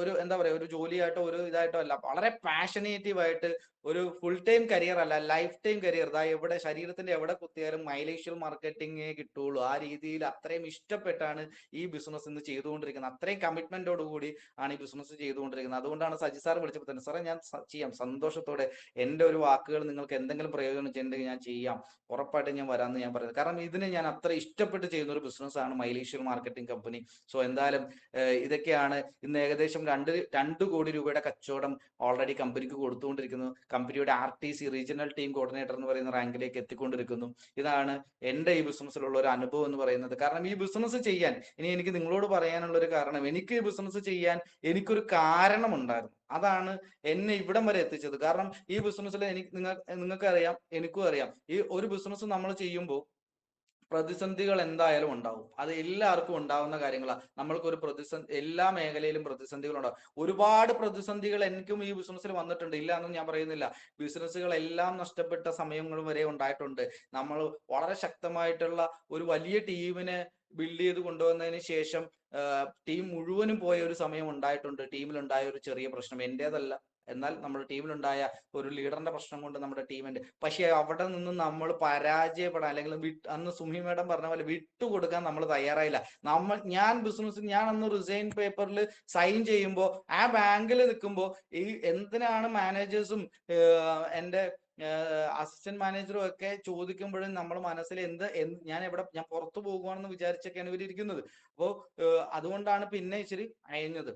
ഒരു എന്താ പറയാ, ഒരു ജോലിയായിട്ടോ ഒരു ഇതായിട്ടോ അല്ല, വളരെ പാഷനേറ്റീവ് ആയിട്ട് ഒരു ഫുൾ ടൈം കരിയർ അല്ല, ലൈഫ് ടൈം കരിയർ. എവിടെ ശരീരത്തിന്റെ എവിടെ കുത്തിയാലും മൈലേഷ്യൽ മാർക്കറ്റിംഗേ കിട്ടുള്ളൂ. ആ രീതിയിൽ അത്രയും ഇഷ്ടപ്പെട്ടാണ് ഈ ബിസിനസ് ഇന്ന് ചെയ്തുകൊണ്ടിരിക്കുന്നത്. അത്രയും കമ്മിറ്റ്മെന്റോട് കൂടി ആണ് ഈ ബിസിനസ് ചെയ്തുകൊണ്ടിരിക്കുന്നത്. അതുകൊണ്ടാണ് സജി സാർ വിളിച്ചപ്പോൾ തന്നെ സാറേ ഞാൻ ചെയ്യാം സന്തോഷത്തോടെ, എന്റെ ഒരു വാക്കുകൾ നിങ്ങൾക്ക് എന്തെങ്കിലും പ്രയോജനം ചെയ്യണമെങ്കിൽ ഞാൻ ചെയ്യാം, ഉറപ്പായിട്ടും ഞാൻ വരാമെന്ന് ഞാൻ പറയുന്നത്. കാരണം ഇതിന് ഞാൻ അത്ര ഇഷ്ടപ്പെട്ട് ചെയ്യുന്ന ഒരു ബിസിനസ് ആണ് മൈലേഷ്യൽ മാർക്കറ്റിംഗ് കമ്പനി. സോ എന്തായാലും ഇതൊക്കെയാണ് ഇന്ന് ഏകദേശം 2 കോടി രൂപയുടെ കച്ചവടം ഓൾറെഡി കമ്പനിക്ക് കൊടുത്തുകൊണ്ടിരിക്കുന്നു. കമ്പനിയുടെ RTC റീജിയണൽ ടീം കോർഡിനേറ്റർ എന്ന് പറയുന്ന റാങ്കിലേക്ക് എത്തിക്കൊണ്ടിരിക്കുന്നു. ഇതാണ് എന്റെ ഈ ബിസിനസ്സിലുള്ള ഒരു അനുഭവം എന്ന് പറയുന്നത്. കാരണം ഈ ബിസിനസ് ചെയ്യാൻ ഇനി എനിക്ക് നിങ്ങളോട് പറയാനുള്ള ഒരു കാരണം, എനിക്ക് ഈ ബിസിനസ് ചെയ്യാൻ എനിക്കൊരു കാരണം ഉണ്ടായിരുന്നു. അതാണ് എന്നെ ഇവിടം വരെ എത്തിച്ചത്. കാരണം ഈ ബിസിനസ്സിൽ നിങ്ങൾക്ക് അറിയാം, എനിക്കും അറിയാം, ഈ ഒരു ബിസിനസ് നമ്മൾ ചെയ്യുമ്പോൾ പ്രതിസന്ധികൾ എന്തായാലും ഉണ്ടാവും. അത് എല്ലാവർക്കും ഉണ്ടാവുന്ന കാര്യങ്ങളാണ്. നമ്മൾക്കൊരു എല്ലാ മേഖലയിലും പ്രതിസന്ധികൾ ഉണ്ടാവും. ഒരുപാട് പ്രതിസന്ധികൾ എനിക്കും ഈ ബിസിനസ്സിൽ വന്നിട്ടുണ്ട്, ഇല്ല എന്നും ഞാൻ പറയുന്നില്ല. ബിസിനസ്സുകൾ എല്ലാം നഷ്ടപ്പെട്ട സമയങ്ങളും വരെ ഉണ്ടായിട്ടുണ്ട്. നമ്മൾ വളരെ ശക്തമായിട്ടുള്ള ഒരു വലിയ ടീമിനെ ബിൽഡ് ചെയ്ത് കൊണ്ടുവന്നതിന് ശേഷം ടീം മുഴുവനും പോയ ഒരു സമയം ഉണ്ടായിട്ടുണ്ട്. ടീമിലുണ്ടായ ഒരു ചെറിയ പ്രശ്നം എന്റേതല്ല, എന്നാൽ നമ്മുടെ ടീമിലുണ്ടായ ഒരു ലീഡറിന്റെ പ്രശ്നം കൊണ്ട് നമ്മുടെ ടീമിന്റെ, പക്ഷെ അവിടെ നിന്ന് നമ്മൾ പരാജയപ്പെടാൻ അല്ലെങ്കിൽ അന്ന് സുമി മേഡം പറഞ്ഞ പോലെ വിട്ടുകൊടുക്കാൻ നമ്മൾ തയ്യാറായില്ല. ഞാൻ അന്ന് റിസൈൻ പേപ്പറിൽ സൈൻ ചെയ്യുമ്പോൾ ആ ബാങ്കിൽ നിൽക്കുമ്പോൾ ഈ എന്തിനാണ് മാനേജേഴ്സും എന്റെ അസിസ്റ്റന്റ് മാനേജറും ഒക്കെ ചോദിക്കുമ്പോഴും നമ്മൾ മനസ്സിൽ ഞാൻ പുറത്തു പോകുവാണെന്ന് വിചാരിച്ചൊക്കെയാണ് ഇവർ ഇരിക്കുന്നത്. അപ്പോൾ അതുകൊണ്ടാണ് പിന്നെ ഇച്ചിരി അയഞ്ഞത്.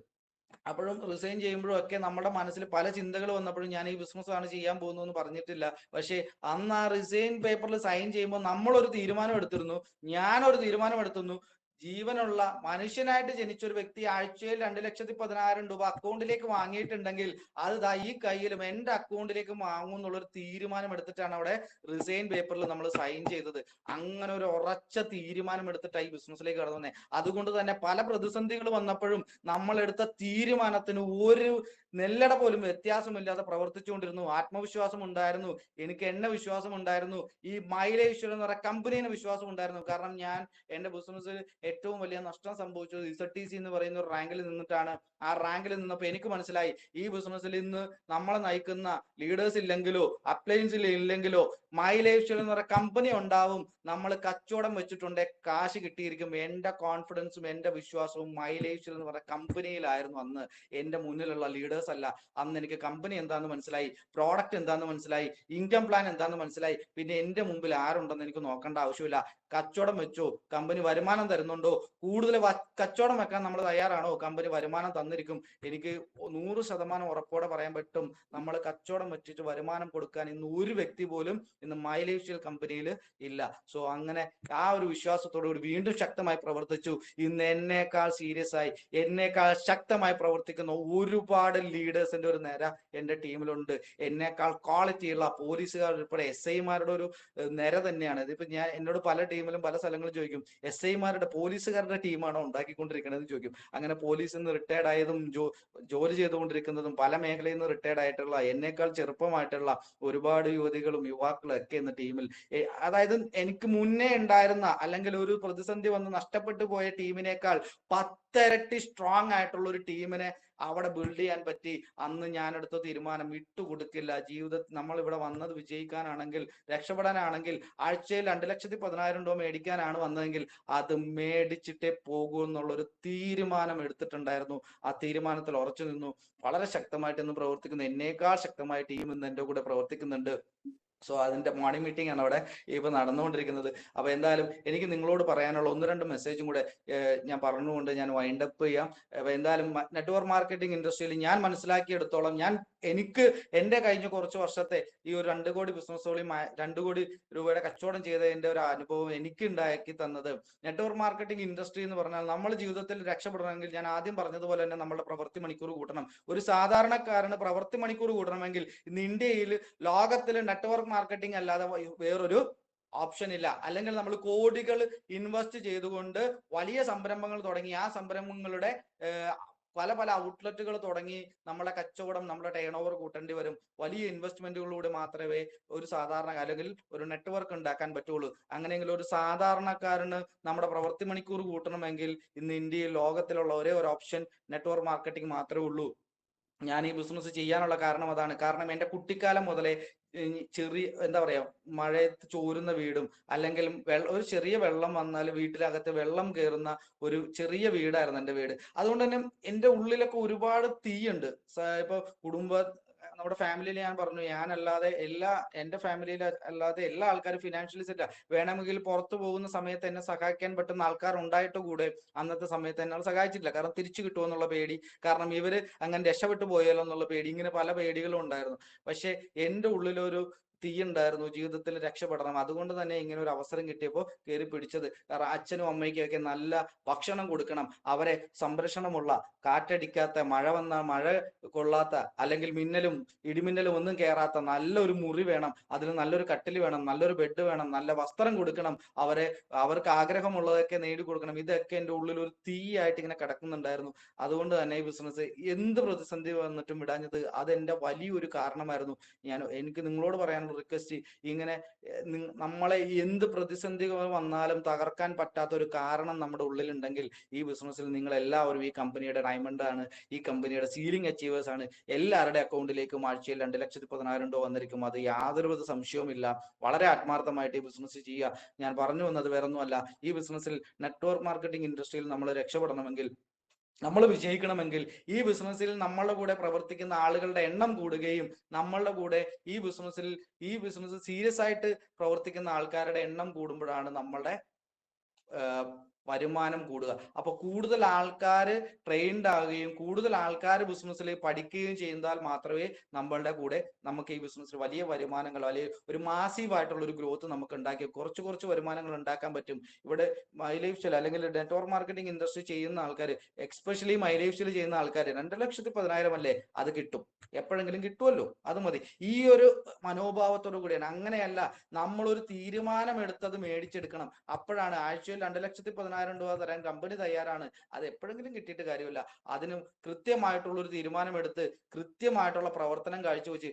അപ്പോഴും റിസൈൻ ചെയ്യുമ്പോഴും ഒക്കെ നമ്മുടെ മനസ്സിൽ പല ചിന്തകൾ വന്നപ്പോഴും ഞാൻ ഈ ബിസിനസ് ആണ് ചെയ്യാൻ പോകുന്നു എന്ന് പറഞ്ഞിട്ടില്ല. പക്ഷെ അന്ന് ആ റിസൈൻ പേപ്പറിൽ സൈൻ ചെയ്യുമ്പോൾ നമ്മളൊരു തീരുമാനം എടുത്തിരുന്നു, ഞാനൊരു തീരുമാനം എടുത്തിരുന്നു. ജീവനുള്ള മനുഷ്യനായിട്ട് ജനിച്ച ഒരു വ്യക്തി ആഴ്ചയിൽ 2,16,000 രൂപ അക്കൗണ്ടിലേക്ക് വാങ്ങിയിട്ടുണ്ടെങ്കിൽ അത് ഈ കയ്യിലും എന്റെ അക്കൗണ്ടിലേക്ക് വാങ്ങും എന്നുള്ളൊരു തീരുമാനം എടുത്തിട്ടാണ് അവിടെ റിസൈൻ പേപ്പറിൽ നമ്മൾ സൈൻ ചെയ്തത്. അങ്ങനെ ഒരു ഉറച്ച തീരുമാനം എടുത്തിട്ടാണ് ഈ ബിസിനസ്സിലേക്ക് കടന്നു വന്നത്. അതുകൊണ്ട് തന്നെ പല പ്രതിസന്ധികൾ വന്നപ്പോഴും നമ്മൾ എടുത്ത തീരുമാനത്തിന് ഒരു നെല്ലട പോലും വ്യത്യാസമില്ലാതെ പ്രവർത്തിച്ചുകൊണ്ടിരുന്നു. ആത്മവിശ്വാസം ഉണ്ടായിരുന്നു, എനിക്ക് എന്നെ വിശ്വാസം ഉണ്ടായിരുന്നു, ഈ മൈലേശ്വരം എന്ന് പറയുന്ന കമ്പനീനെ വിശ്വാസം ഉണ്ടായിരുന്നു. കാരണം ഞാൻ എന്റെ ബിസിനസ്സിൽ ഏറ്റവും വലിയ നഷ്ടം സംഭവിച്ചത് ZTC എന്ന് പറയുന്ന ഒരു റാങ്കിൽ നിന്നിട്ടാണ്. ആ റാങ്കിൽ നിന്നപ്പോൾ എനിക്ക് മനസ്സിലായി, ഈ ബിസിനസ്സിൽ ഇന്ന് നമ്മളെ നയിക്കുന്ന ലീഡേഴ്സ് ഇല്ലെങ്കിലോ അപ്ലയൻസ് ഇല്ലെങ്കിലോ മൈലേശ്വരം എന്ന് പറയുന്ന കമ്പനി ഉണ്ടാവും. നമ്മൾ കച്ചവടം വെച്ചിട്ടുണ്ട്, കാശ് കിട്ടിയിരിക്കും. എന്റെ കോൺഫിഡൻസും എന്റെ വിശ്വാസവും മൈലേശ്വരം എന്ന് പറയുന്ന കമ്പനിയിലായിരുന്നു. അന്ന് എന്റെ മുന്നിലുള്ള ലീഡേഴ്സ് അല്ല. അന്ന് എനിക്ക് കമ്പനി എന്താന്ന് മനസ്സിലായി, പ്രോഡക്റ്റ് എന്താന്ന് മനസ്സിലായി, ഇൻകം പ്ലാൻ എന്താന്ന് മനസ്സിലായി. പിന്നെ എന്റെ മുമ്പിൽ ആരുണ്ടെന്ന് എനിക്ക് നോക്കേണ്ട ആവശ്യമില്ല. കച്ചവടം വെച്ചോ, കമ്പനി വരുമാനം തരുന്നുണ്ടോ, കൂടുതൽ കച്ചവടം വെക്കാൻ നമ്മൾ തയ്യാറാണോ, കമ്പനി വരുമാനം തന്നിരിക്കും. എനിക്ക് 100% ഉറപ്പോടെ പറയാൻ പറ്റും, നമ്മൾ കച്ചവടം വെച്ചിട്ട് വരുമാനം കൊടുക്കാൻ ഇന്ന് ഒരു വ്യക്തി പോലും ഇന്ന് മൈ ലൈഫ് സ്റ്റൈൽ കമ്പനിയിൽ ഇല്ല. സോ അങ്ങനെ ആ ഒരു വിശ്വാസത്തോടു കൂടി വീണ്ടും ശക്തമായി പ്രവർത്തിച്ചു. ഇന്ന് എന്നേക്കാൾ സീരിയസ് ആയി, എന്നേക്കാൾ ശക്തമായി പ്രവർത്തിക്കുന്ന ഒരുപാട് ലീഡേഴ്സിന്റെ ഒരു നിര എന്റെ ടീമിലുണ്ട്. എന്നേക്കാൾ ക്വാളിറ്റിയുള്ള പോലീസുകാർ ഉൾപ്പെടെ SI-മാരുടെ ഒരു നിര തന്നെയാണ്. ഇതിപ്പോ ഞാൻ എന്നോട് പല ടീമിലും പല സ്ഥലങ്ങളും ചോദിക്കും, SI-മാരുടെ പോലീസുകാരുടെ ടീമാണോ ഉണ്ടാക്കിക്കൊണ്ടിരിക്കണത് ചോദിക്കും. അങ്ങനെ പോലീസിൽ നിന്ന് റിട്ടയർഡ് ആയതും ജോലി ചെയ്തുകൊണ്ടിരിക്കുന്നതും പല മേഖലയിൽ നിന്ന് റിട്ടയർഡ് ആയിട്ടുള്ള എന്നേക്കാൾ ചെറുപ്പമായിട്ടുള്ള ഒരുപാട് യുവതികളും യുവാക്കളും ഒക്കെ ഇന്ന് ടീമിൽ, അതായത് എനിക്ക് മുന്നേ ഉണ്ടായിരുന്ന അല്ലെങ്കിൽ ഒരു പ്രതിസന്ധി വന്ന് നഷ്ടപ്പെട്ടു പോയ ടീമിനേക്കാൾ 10 ഇരട്ടി സ്ട്രോങ് ആയിട്ടുള്ള ഒരു ടീമിനെ അവിടെ ബിൽഡ് ചെയ്യാൻ പറ്റി. അന്ന് ഞാൻ എടുത്ത തീരുമാനം വിട്ടുകൊടുക്കില്ല. ജീവിതത്തിൽ നമ്മൾ ഇവിടെ വന്നത് വിജയിക്കാനാണെങ്കിൽ, രക്ഷപ്പെടാനാണെങ്കിൽ, ആഴ്ചയിൽ 2,10,000 രൂപ മേടിക്കാനാണ് വന്നതെങ്കിൽ അത് മേടിച്ചിട്ടേ പോകൂ എന്നുള്ളൊരു തീരുമാനം എടുത്തിട്ടുണ്ടായിരുന്നു. ആ തീരുമാനത്തിൽ ഉറച്ചു നിന്നു. വളരെ ശക്തമായിട്ട് ഇന്ന് പ്രവർത്തിക്കുന്നു. എന്നേക്കാൾ ശക്തമായ ടീം ഇന്ന് എൻ്റെ കൂടെ പ്രവർത്തിക്കുന്നുണ്ട്. സോ അതിന്റെ മോർണിംഗ് മീറ്റിംഗ് ആണ് അവിടെ ഇപ്പൊ നടന്നുകൊണ്ടിരിക്കുന്നത്. അപ്പൊ എന്തായാലും എനിക്ക് നിങ്ങളോട് പറയാനുള്ള 1-2 മെസ്സേജും കൂടെ ഞാൻ പറഞ്ഞുകൊണ്ട് ഞാൻ വൈൻഡ് അപ്പ് ചെയ്യാം. അപ്പൊ എന്തായാലും നെറ്റ്വർക്ക് മാർക്കറ്റിംഗ് ഇൻഡസ്ട്രിയിൽ ഞാൻ മനസ്സിലാക്കിയെടുത്തോളം, എനിക്ക് എന്റെ കഴിഞ്ഞ കുറച്ച് വർഷത്തെ ഈ ഒരു 2 കോടി ബിസിനസ്സുകളിൽ 2 കോടി രൂപയുടെ കച്ചവടം ചെയ്തതിന്റെ ഒരു അനുഭവം എനിക്ക് ഉണ്ടാക്കി തന്നത്, നെറ്റ്വർക്ക് മാർക്കറ്റിംഗ് ഇൻഡസ്ട്രി എന്ന് പറഞ്ഞാൽ നമ്മൾ ജീവിതത്തിൽ രക്ഷപ്പെടണമെങ്കിൽ ഞാൻ ആദ്യം പറഞ്ഞതുപോലെ തന്നെ നമ്മുടെ പ്രവൃത്തി മണിക്കൂർ കൂട്ടണം. ഒരു സാധാരണക്കാരന് പ്രവൃത്തി മണിക്കൂർ കൂട്ടണമെങ്കിൽ ഇന്ന് ഇന്ത്യയിൽ, ലോകത്തിൽ നെറ്റ്വർക്ക് മാർക്കറ്റിംഗ് അല്ലാതെ വേറൊരു ഓപ്ഷൻ ഇല്ല. അല്ലെങ്കിൽ നമ്മൾ കോടികൾ ഇൻവെസ്റ്റ് ചെയ്തുകൊണ്ട് വലിയ സംരംഭങ്ങൾ തുടങ്ങി ആ സംരംഭങ്ങളുടെ പല പല ഔട്ട്ലെറ്റുകൾ തുടങ്ങി നമ്മുടെ കച്ചവടം, നമ്മുടെ ടേൺ ഓവർ കൂട്ടേണ്ടി വരും. വലിയ ഇൻവെസ്റ്റ്മെന്റുകളിലൂടെ മാത്രമേ ഒരു സാധാരണ അല്ലെങ്കിൽ ഒരു നെറ്റ്വർക്ക് ഉണ്ടാക്കാൻ പറ്റുള്ളൂ. അങ്ങനെയെങ്കിൽ ഒരു സാധാരണക്കാരന് നമ്മുടെ പ്രവൃത്തി മണിക്കൂർ കൂട്ടണമെങ്കിൽ ഇന്ന് ഇന്ത്യയിൽ ലോകത്തിലുള്ള ഒരേ ഒരു ഓപ്ഷൻ നെറ്റ്വർക്ക് മാർക്കറ്റിംഗ് മാത്രമേ ഉള്ളൂ. ഞാൻ ഈ ബിസിനസ് ചെയ്യാനുള്ള കാരണം അതാണ്. കാരണം എൻ്റെ കുട്ടിക്കാലം മുതലേ ചെറിയ എന്താ പറയാ, മഴയത്ത് ചോരുന്ന വീടും അല്ലെങ്കിൽ ഒരു ചെറിയ വെള്ളം വന്നാൽ വീട്ടിനകത്ത് വെള്ളം കയറുന്ന ഒരു ചെറിയ വീടായിരുന്നു എൻ്റെ വീട്. അതുകൊണ്ട് തന്നെ എൻ്റെ ഉള്ളിലൊക്കെ ഒരുപാട് തീയുണ്ട്. ഇപ്പൊ നമ്മുടെ ഫാമിലിയിൽ ഞാൻ പറഞ്ഞു, ഞാനല്ലാതെ എൻ്റെ ഫാമിലിയിൽ അല്ലാതെ എല്ലാ ആൾക്കാരും ഫിനാൻഷ്യലി സെറ്റ്. വേണമെങ്കിൽ പുറത്തു പോകുന്ന സമയത്ത് എന്നെ സഹായിക്കാൻ പറ്റുന്ന ആൾക്കാർ ഉണ്ടായിട്ട് കൂടെ അന്നത്തെ സമയത്ത് എന്നെ സഹായിച്ചിട്ടില്ല. കാരണം തിരിച്ചു കിട്ടുമോ എന്നുള്ള പേടി, കാരണം ഇവര് അങ്ങനെ രക്ഷപ്പെട്ടു പോയാലോ എന്നുള്ള പേടി, ഇങ്ങനെ പല പേടികളും ഉണ്ടായിരുന്നു. പക്ഷെ എൻ്റെ ഉള്ളിലൊരു തീ ഉണ്ടായിരുന്നു, ജീവിതത്തിൽ രക്ഷപ്പെടണം. അതുകൊണ്ട് തന്നെ ഇങ്ങനെ ഒരു അവസരം കിട്ടിയപ്പോൾ കയറി പിടിച്ചത്. കാരണം അച്ഛനും അമ്മയ്ക്കും ഒക്കെ നല്ല ഭക്ഷണം കൊടുക്കണം, അവരെ സംരക്ഷണമുള്ള, കാറ്റടിക്കാത്ത, മഴ വന്നാൽ മഴ കൊള്ളാത്ത, അല്ലെങ്കിൽ മിന്നലും ഇടിമിന്നലും ഒന്നും കയറാത്ത നല്ലൊരു മുറി വേണം, അതിന് നല്ലൊരു കട്ടിൽ വേണം, നല്ലൊരു ബെഡ് വേണം, നല്ല വസ്ത്രം കൊടുക്കണം, അവർക്ക് ആഗ്രഹമുള്ളതൊക്കെ നേടിക്കൊടുക്കണം. ഇതൊക്കെ എൻ്റെ ഉള്ളിൽ ഒരു തീയായിട്ട് ഇങ്ങനെ കിടക്കുന്നുണ്ടായിരുന്നു. അതുകൊണ്ട് തന്നെ ഈ ബിസിനസ് എന്ത് പ്രതിസന്ധി വന്നിട്ടും വിടാഞ്ഞത് അതെന്റെ വലിയൊരു കാരണമായിരുന്നു. എനിക്ക് നിങ്ങളോട് പറയാനുള്ള റിക്വസ്റ്റ്, ഇങ്ങനെ നമ്മളെ എന്ത് പ്രതിസന്ധികൾ വന്നാലും തകർക്കാൻ പറ്റാത്ത ഒരു കാരണം നമ്മുടെ ഉള്ളിലുണ്ടെങ്കിൽ ഈ ബിസിനസ്സിൽ നിങ്ങൾ എല്ലാവരും ഈ കമ്പനിയുടെ ഡയമണ്ട് ആണ്, ഈ കമ്പനിയുടെ സീലിംഗ് അച്ചീവേഴ്സ് ആണ്. എല്ലാവരുടെ അക്കൗണ്ടിലേക്കും ആഴ്ചയിൽ 2,10,000 രൂപ വന്നിരിക്കും. അത് യാതൊരുവിധ സംശയവുമില്ല. വളരെ ആത്മാർത്ഥമായിട്ട് ഈ ബിസിനസ് ചെയ്യുക. ഞാൻ പറഞ്ഞു വന്നത് വേറൊന്നുമല്ല, ഈ ബിസിനസ്സിൽ നെറ്റ്വർക്ക് മാർക്കറ്റിംഗ് ഇൻഡസ്ട്രിയിൽ നമ്മൾ രക്ഷപ്പെടണമെങ്കിൽ, നമ്മൾ വിജയിക്കണമെങ്കിൽ, ഈ ബിസിനസ്സിൽ നമ്മളുടെ കൂടെ പ്രവർത്തിക്കുന്ന ആളുകളുടെ എണ്ണം കൂടുകയും നമ്മളുടെ കൂടെ ഈ ബിസിനസ് സീരിയസ് ആയിട്ട് പ്രവർത്തിക്കുന്ന ആൾക്കാരുടെ എണ്ണം കൂടുമ്പോഴാണ് നമ്മളുടെ വരുമാനം കൂടുക. അപ്പൊ കൂടുതൽ ആൾക്കാർ ട്രെയിൻഡ് ആവുകയും കൂടുതൽ ആൾക്കാർ ബിസിനസ്സിൽ പഠിക്കുകയും ചെയ്താൽ മാത്രമേ നമ്മളുടെ കൂടെ നമുക്ക് ഈ ബിസിനസ്സിൽ വലിയ വരുമാനങ്ങൾ, അല്ലെങ്കിൽ ഒരു മാസീവ് ആയിട്ടുള്ള ഒരു ഗ്രോത്ത് നമുക്ക് ഉണ്ടാക്കി കുറച്ച് വരുമാനങ്ങൾ ഉണ്ടാക്കാൻ പറ്റും. ഇവിടെ മൈ ലൈഫ് സ്റ്റൈൽ അല്ലെങ്കിൽ നെറ്റ്വർക്ക് മാർക്കറ്റിംഗ് ഇൻഡസ്ട്രി ചെയ്യുന്ന ആൾക്കാർ, എക്സ്പെഷ്യലി മൈ ലൈഫ് സ്റ്റൈൽ ചെയ്യുന്ന ആൾക്കാർ, 2,10,000 അല്ലേ, അത് കിട്ടും, എപ്പോഴെങ്കിലും കിട്ടുമല്ലോ, അത് മതി. ഈ ഒരു മനോഭാവത്തോടു കൂടിയാണ്. അങ്ങനെയല്ല, നമ്മളൊരു തീരുമാനം എടുത്തത് മേടിച്ചെടുക്കണം. അപ്പോഴാണ് ആഴ്ചയിൽ 2,10,000 രൂപ തരാൻ കമ്പനി തയ്യാറാണ്. അത് എപ്പോഴെങ്കിലും കിട്ടിയിട്ട് കാര്യമില്ല. അതിന് കൃത്യമായിട്ടുള്ള ഒരു തീരുമാനം എടുത്ത് കൃത്യമായിട്ടുള്ള പ്രവർത്തനം കാഴ്ചവെച്ച്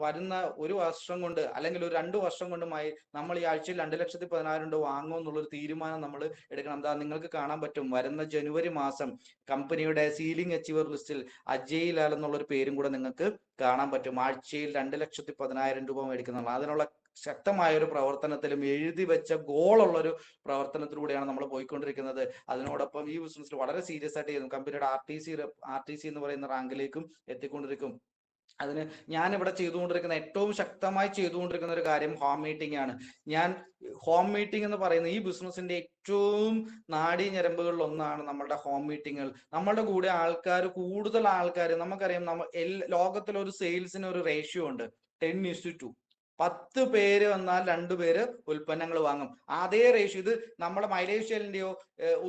വരുന്ന ഒരു വർഷം കൊണ്ട് അല്ലെങ്കിൽ ഒരു 2 വർഷം കൊണ്ടുമായി നമ്മൾ ഈ ആഴ്ചയിൽ 2,10,000 രൂപ വാങ്ങുമെന്നുള്ളൊരു തീരുമാനം നമ്മൾ എടുക്കണം. എന്താ, നിങ്ങൾക്ക് കാണാൻ പറ്റും, വരുന്ന ജനുവരി മാസം കമ്പനിയുടെ സീലിംഗ് അച്ചീവർ ലിസ്റ്റിൽ അജയ് ലാൽ എന്നുള്ളൊരു പേരും കൂടെ നിങ്ങൾക്ക് കാണാൻ പറ്റും. ആഴ്ചയിൽ 2,10,000 രൂപ മേടിക്കുന്നുള്ള അതിനുള്ള ശക്തമായ ഒരു പ്രവർത്തനത്തിലും എഴുതി വെച്ച ഗോളുള്ളൊരു പ്രവർത്തനത്തിലൂടെയാണ് നമ്മൾ പോയിക്കൊണ്ടിരിക്കുന്നത്. അതിനോടൊപ്പം ഈ ബിസിനസ്സിൽ വളരെ സീരിയസ് ആയിട്ട് ചെയ്യുന്നു. കമ്പനിയുടെ RTC എന്ന് പറയുന്ന റാങ്കിലേക്കും എത്തിക്കൊണ്ടിരിക്കും. അതിന് ഞാൻ ഇവിടെ ചെയ്തുകൊണ്ടിരിക്കുന്ന ഏറ്റവും ശക്തമായി ചെയ്തുകൊണ്ടിരിക്കുന്ന ഒരു കാര്യം ഹോം മീറ്റിംഗ് ആണ്. ഞാൻ ഹോം മീറ്റിംഗ് എന്ന് പറയുന്ന ഈ ബിസിനസിന്റെ ഏറ്റവും നാഡീ ഞരമ്പുകളിൽ ഒന്നാണ് നമ്മളുടെ ഹോം മീറ്റിങ്ങുകൾ. നമ്മളുടെ കൂടെ കൂടുതൽ ആൾക്കാർ, നമുക്കറിയാം, ലോകത്തിൽ ഒരു സെയിൽസിന് ഒരു റേഷ്യോ ഉണ്ട്, 10:2. 10 പേര് വന്നാൽ 2 പേര് ഉൽപ്പന്നങ്ങൾ വാങ്ങും. അതേ റേഷ്യോ ഇത് നമ്മുടെ മലേഷ്യയിലെയോ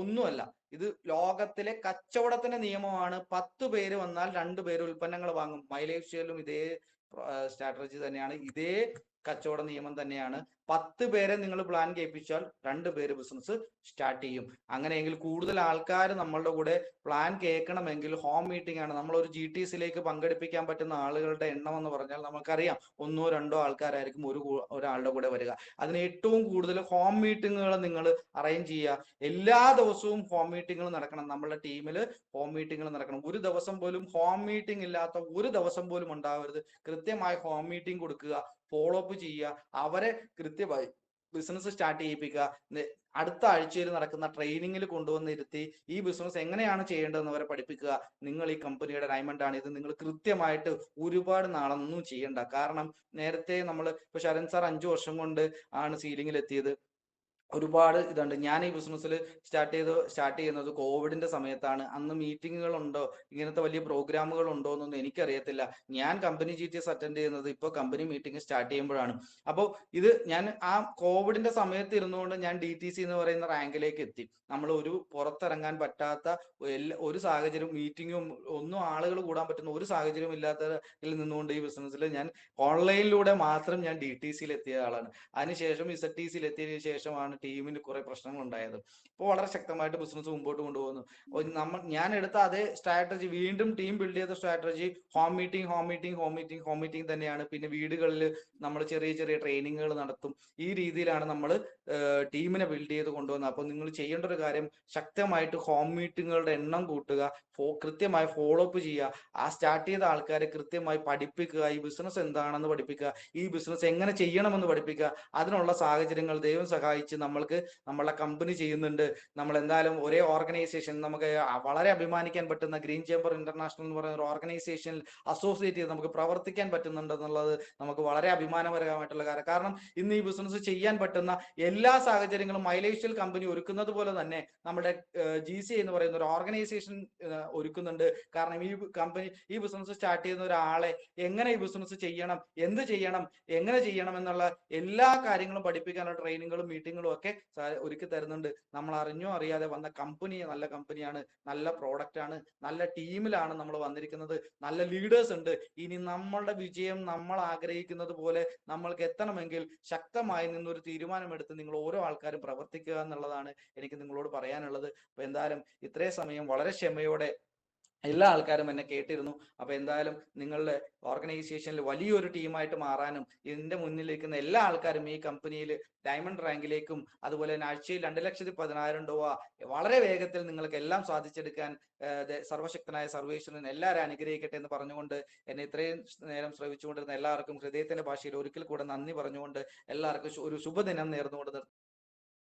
ഒന്നുമല്ല, ഇത് ലോകത്തിലെ കച്ചവടത്തിന്റെ നിയമമാണ്. 10 പേര് വന്നാൽ 2 പേര് ഉൽപ്പന്നങ്ങൾ വാങ്ങും. മലേഷ്യയിലും ഇതേ സ്ട്രാറ്റജി തന്നെയാണ്, ഇതേ കച്ചവട നിയമം തന്നെയാണ്. 10 പേരെ നിങ്ങൾ പ്ലാൻ കേൾപ്പിച്ചാൽ 2 പേര് ബിസിനസ് സ്റ്റാർട്ട് ചെയ്യും. അങ്ങനെയെങ്കിൽ കൂടുതൽ ആൾക്കാർ നമ്മളുടെ കൂടെ പ്ലാൻ കേൾക്കണമെങ്കിൽ ഹോം മീറ്റിംഗ് ആണ്. നമ്മൾ ഒരു GTCയിലേക്ക് പങ്കെടുപ്പിക്കാൻ പറ്റുന്ന ആളുകളുടെ എണ്ണം എന്ന് പറഞ്ഞാൽ നമുക്കറിയാം, 1-2 ആൾക്കാരായിരിക്കും ഒരാളുടെ കൂടെ വരിക. അതിന് ഏറ്റവും കൂടുതൽ ഹോം മീറ്റിങ്ങുകൾ നിങ്ങൾ അറേഞ്ച് ചെയ്യുക. എല്ലാ ദിവസവും ഹോം മീറ്റിങ്ങുകൾ നടക്കണം. നമ്മളുടെ ടീമിൽ ഹോം മീറ്റിങ്ങുകൾ നടക്കണം. ഒരു ദിവസം പോലും ഹോം മീറ്റിംഗ് ഇല്ലാത്ത ഒരു ദിവസം പോലും ഉണ്ടാവരുത്. കൃത്യമായി ഹോം മീറ്റിംഗ് കൊടുക്കുക, ഫോളോ അപ്പ് ചെയ്യുക, അവരെ കൃത്യമായി ബിസിനസ് സ്റ്റാർട്ട് ചെയ്യിപ്പിക്കുക. അടുത്ത ആഴ്ചയിൽ നടക്കുന്ന ട്രെയിനിങ്ങിൽ കൊണ്ടുവന്നിരുത്തി ഈ ബിസിനസ് എങ്ങനെയാണ് ചെയ്യേണ്ടതെന്ന് അവരെ പഠിപ്പിക്കുക. നിങ്ങൾ ഈ കമ്പനിയുടെ ഡയമണ്ട് ആണ്, ഇത് നിങ്ങൾ കൃത്യമായിട്ട് ഒരുപാട് നാളൊന്നും ചെയ്യണ്ട. കാരണം നേരത്തെ നമ്മൾ ഇപ്പൊ ശരൺ സാർ 5 വർഷം കൊണ്ട് ആണ് സീലിംഗിൽ എത്തിയത്. ഒരുപാട് ഇതുണ്ട്. ഞാൻ ഈ ബിസിനസ്സിൽ സ്റ്റാർട്ട് ചെയ്യുന്നത് കോവിഡിന്റെ സമയത്താണ്. അന്ന് മീറ്റിങ്ങുകൾ ഉണ്ടോ, ഇങ്ങനത്തെ വലിയ പ്രോഗ്രാമുകൾ ഉണ്ടോ എന്നൊന്നും എനിക്കറിയത്തില്ല. ഞാൻ കമ്പനി GTS അറ്റൻഡ് ചെയ്യുന്നത് ഇപ്പോൾ കമ്പനി മീറ്റിംഗ് സ്റ്റാർട്ട് ചെയ്യുമ്പോഴാണ്. അപ്പോൾ ഇത് ഞാൻ ആ കോവിഡിന്റെ സമയത്ത് ഇരുന്നുകൊണ്ട് ഞാൻ DTC എന്ന് പറയുന്ന റാങ്കിലേക്ക് എത്തി. നമ്മൾ ഒരു പുറത്തിറങ്ങാൻ പറ്റാത്ത ഒരു സാഹചര്യം, മീറ്റിങ്ങും ഒന്നും ആളുകൾ കൂടാൻ പറ്റുന്ന ഒരു സാഹചര്യം ഇല്ലാത്തതിൽ നിന്നുകൊണ്ട് ഈ ബിസിനസ്സിൽ ഞാൻ ഓൺലൈനിലൂടെ മാത്രം ഞാൻ DTCയിൽ എത്തിയ ആളാണ്. അതിനുശേഷം ZTCയിൽ എത്തിയതിനു ശേഷമാണ് ടീമിന് കുറെ പ്രശ്നങ്ങൾ ഉണ്ടായത്. ഇപ്പോൾ വളരെ ശക്തമായിട്ട് ബിസിനസ് മുമ്പോട്ട് കൊണ്ടുപോകുന്നു. ഞാൻ എടുത്ത അതേ സ്ട്രാറ്റജി, വീണ്ടും ടീം ബിൽഡ് ചെയ്ത സ്ട്രാറ്റജി ഹോം മീറ്റിംഗ് തന്നെയാണ്. പിന്നെ വീടുകളിൽ നമ്മൾ ചെറിയ ചെറിയ ട്രെയിനിങ്ങുകൾ നടത്തും. ഈ രീതിയിലാണ് നമ്മൾ ടീമിനെ ബിൽഡ് ചെയ്ത് കൊണ്ടുവന്നത്. അപ്പോൾ നിങ്ങൾ ചെയ്യേണ്ട ഒരു കാര്യം, ശക്തമായിട്ട് ഹോം മീറ്റിങ്ങുകളുടെ എണ്ണം കൂട്ടുക, കൃത്യമായി ഫോളോ അപ്പ് ചെയ്യുക, ആ സ്റ്റാർട്ട് ചെയ്ത ആൾക്കാരെ കൃത്യമായി പഠിപ്പിക്കുക, ഈ ബിസിനസ് എന്താണെന്ന് പഠിപ്പിക്കുക, ഈ ബിസിനസ് എങ്ങനെ ചെയ്യണമെന്ന് പഠിപ്പിക്കുക. അതിനുള്ള സാഹചര്യങ്ങൾ ദൈവം സഹായിച്ച് നമ്മളെ കമ്പനി ചെയ്യുന്നുണ്ട്. നമ്മൾ എന്തായാലും ഒരേ ഓർഗനൈസേഷൻ, നമുക്ക് വളരെ അഭിമാനിക്കാൻ പറ്റുന്ന ഗ്രീൻ ചേംബർ ഇന്റർനാഷണൽ എന്ന് പറയുന്ന ഒരു ഓർഗനൈസേഷനിൽ അസോസിയേറ്റ് ചെയ്ത് നമുക്ക് പ്രവർത്തിക്കാൻ പറ്റുന്നുണ്ട് എന്നുള്ളത് നമുക്ക് വളരെ അഭിമാനകരമായിട്ടുള്ള കാര്യം. കാരണം ഇന്ന് ഈ ബിസിനസ് ചെയ്യാൻ പറ്റുന്ന എല്ലാ സാഹചര്യങ്ങളും മലേഷ്യൻ കമ്പനി ഒരുക്കുന്നത് പോലെ തന്നെ നമ്മുടെ GC എന്ന് പറയുന്ന ഒരു ഓർഗനൈസേഷൻ ഒരുക്കുന്നുണ്ട്. കാരണം ഈ ബിസിനസ് സ്റ്റാർട്ട് ചെയ്യുന്ന ഒരാളെ എങ്ങനെ ഈ ബിസിനസ് ചെയ്യണം, എന്ത് ചെയ്യണം, എങ്ങനെ ചെയ്യണം എന്നുള്ള എല്ലാ കാര്യങ്ങളും പഠിപ്പിക്കാനുള്ള ട്രെയിനിങ്ങുകളും മീറ്റിങ്ങുകളും ഒക്കെ ഒരുക്കി തരുന്നുണ്ട്. നമ്മൾ അറിഞ്ഞോ അറിയാതെ വന്ന കമ്പനി നല്ല കമ്പനിയാണ്, നല്ല പ്രോഡക്റ്റ് ആണ്, നല്ല ടീമിലാണ് നമ്മൾ വന്നിരിക്കുന്നത്, നല്ല ലീഡേഴ്സ് ഉണ്ട്. ഇനി നമ്മളുടെ വിജയം നമ്മൾ ആഗ്രഹിക്കുന്നത് പോലെ നമ്മൾക്ക് എത്തണമെങ്കിൽ ശക്തമായി നിന്നൊരു തീരുമാനമെടുത്ത് നിങ്ങൾ ഓരോ ആൾക്കാരും പ്രവർത്തിക്കുക എന്നുള്ളതാണ് എനിക്ക് നിങ്ങളോട് പറയാനുള്ളത്. അപ്പൊ എന്തായാലും ഇത്രയും സമയം വളരെ ക്ഷമയോടെ എല്ലാ ആൾക്കാരും എന്നെ കേട്ടിരുന്നു. അപ്പൊ എന്തായാലും നിങ്ങളുടെ ഓർഗനൈസേഷനിൽ വലിയൊരു ടീമായിട്ട് മാറാനും ഇതിന്റെ മുന്നിലിരിക്കുന്ന എല്ലാ ആൾക്കാരും ഈ കമ്പനിയിൽ ഡയമണ്ട് റാങ്കിലേക്കും അതുപോലെ തന്നെ ആഴ്ചയിൽ 2,10,000 രൂപ വളരെ വേഗത്തിൽ നിങ്ങൾക്ക് എല്ലാം സാധിച്ചെടുക്കാൻ സർവശക്തനായ സർവേശ്വരൻ എല്ലാവരും അനുഗ്രഹിക്കട്ടെ എന്ന് പറഞ്ഞുകൊണ്ട് എന്നെ ഇത്രയും നേരം ശ്രമിച്ചുകൊണ്ടിരുന്ന എല്ലാവർക്കും ഹൃദയത്തിന്റെ ഭാഷയിൽ ഒരിക്കൽ കൂടെ നന്ദി പറഞ്ഞുകൊണ്ട് എല്ലാവർക്കും ഒരു ശുഭദിനം നേർന്നുകൊണ്ട്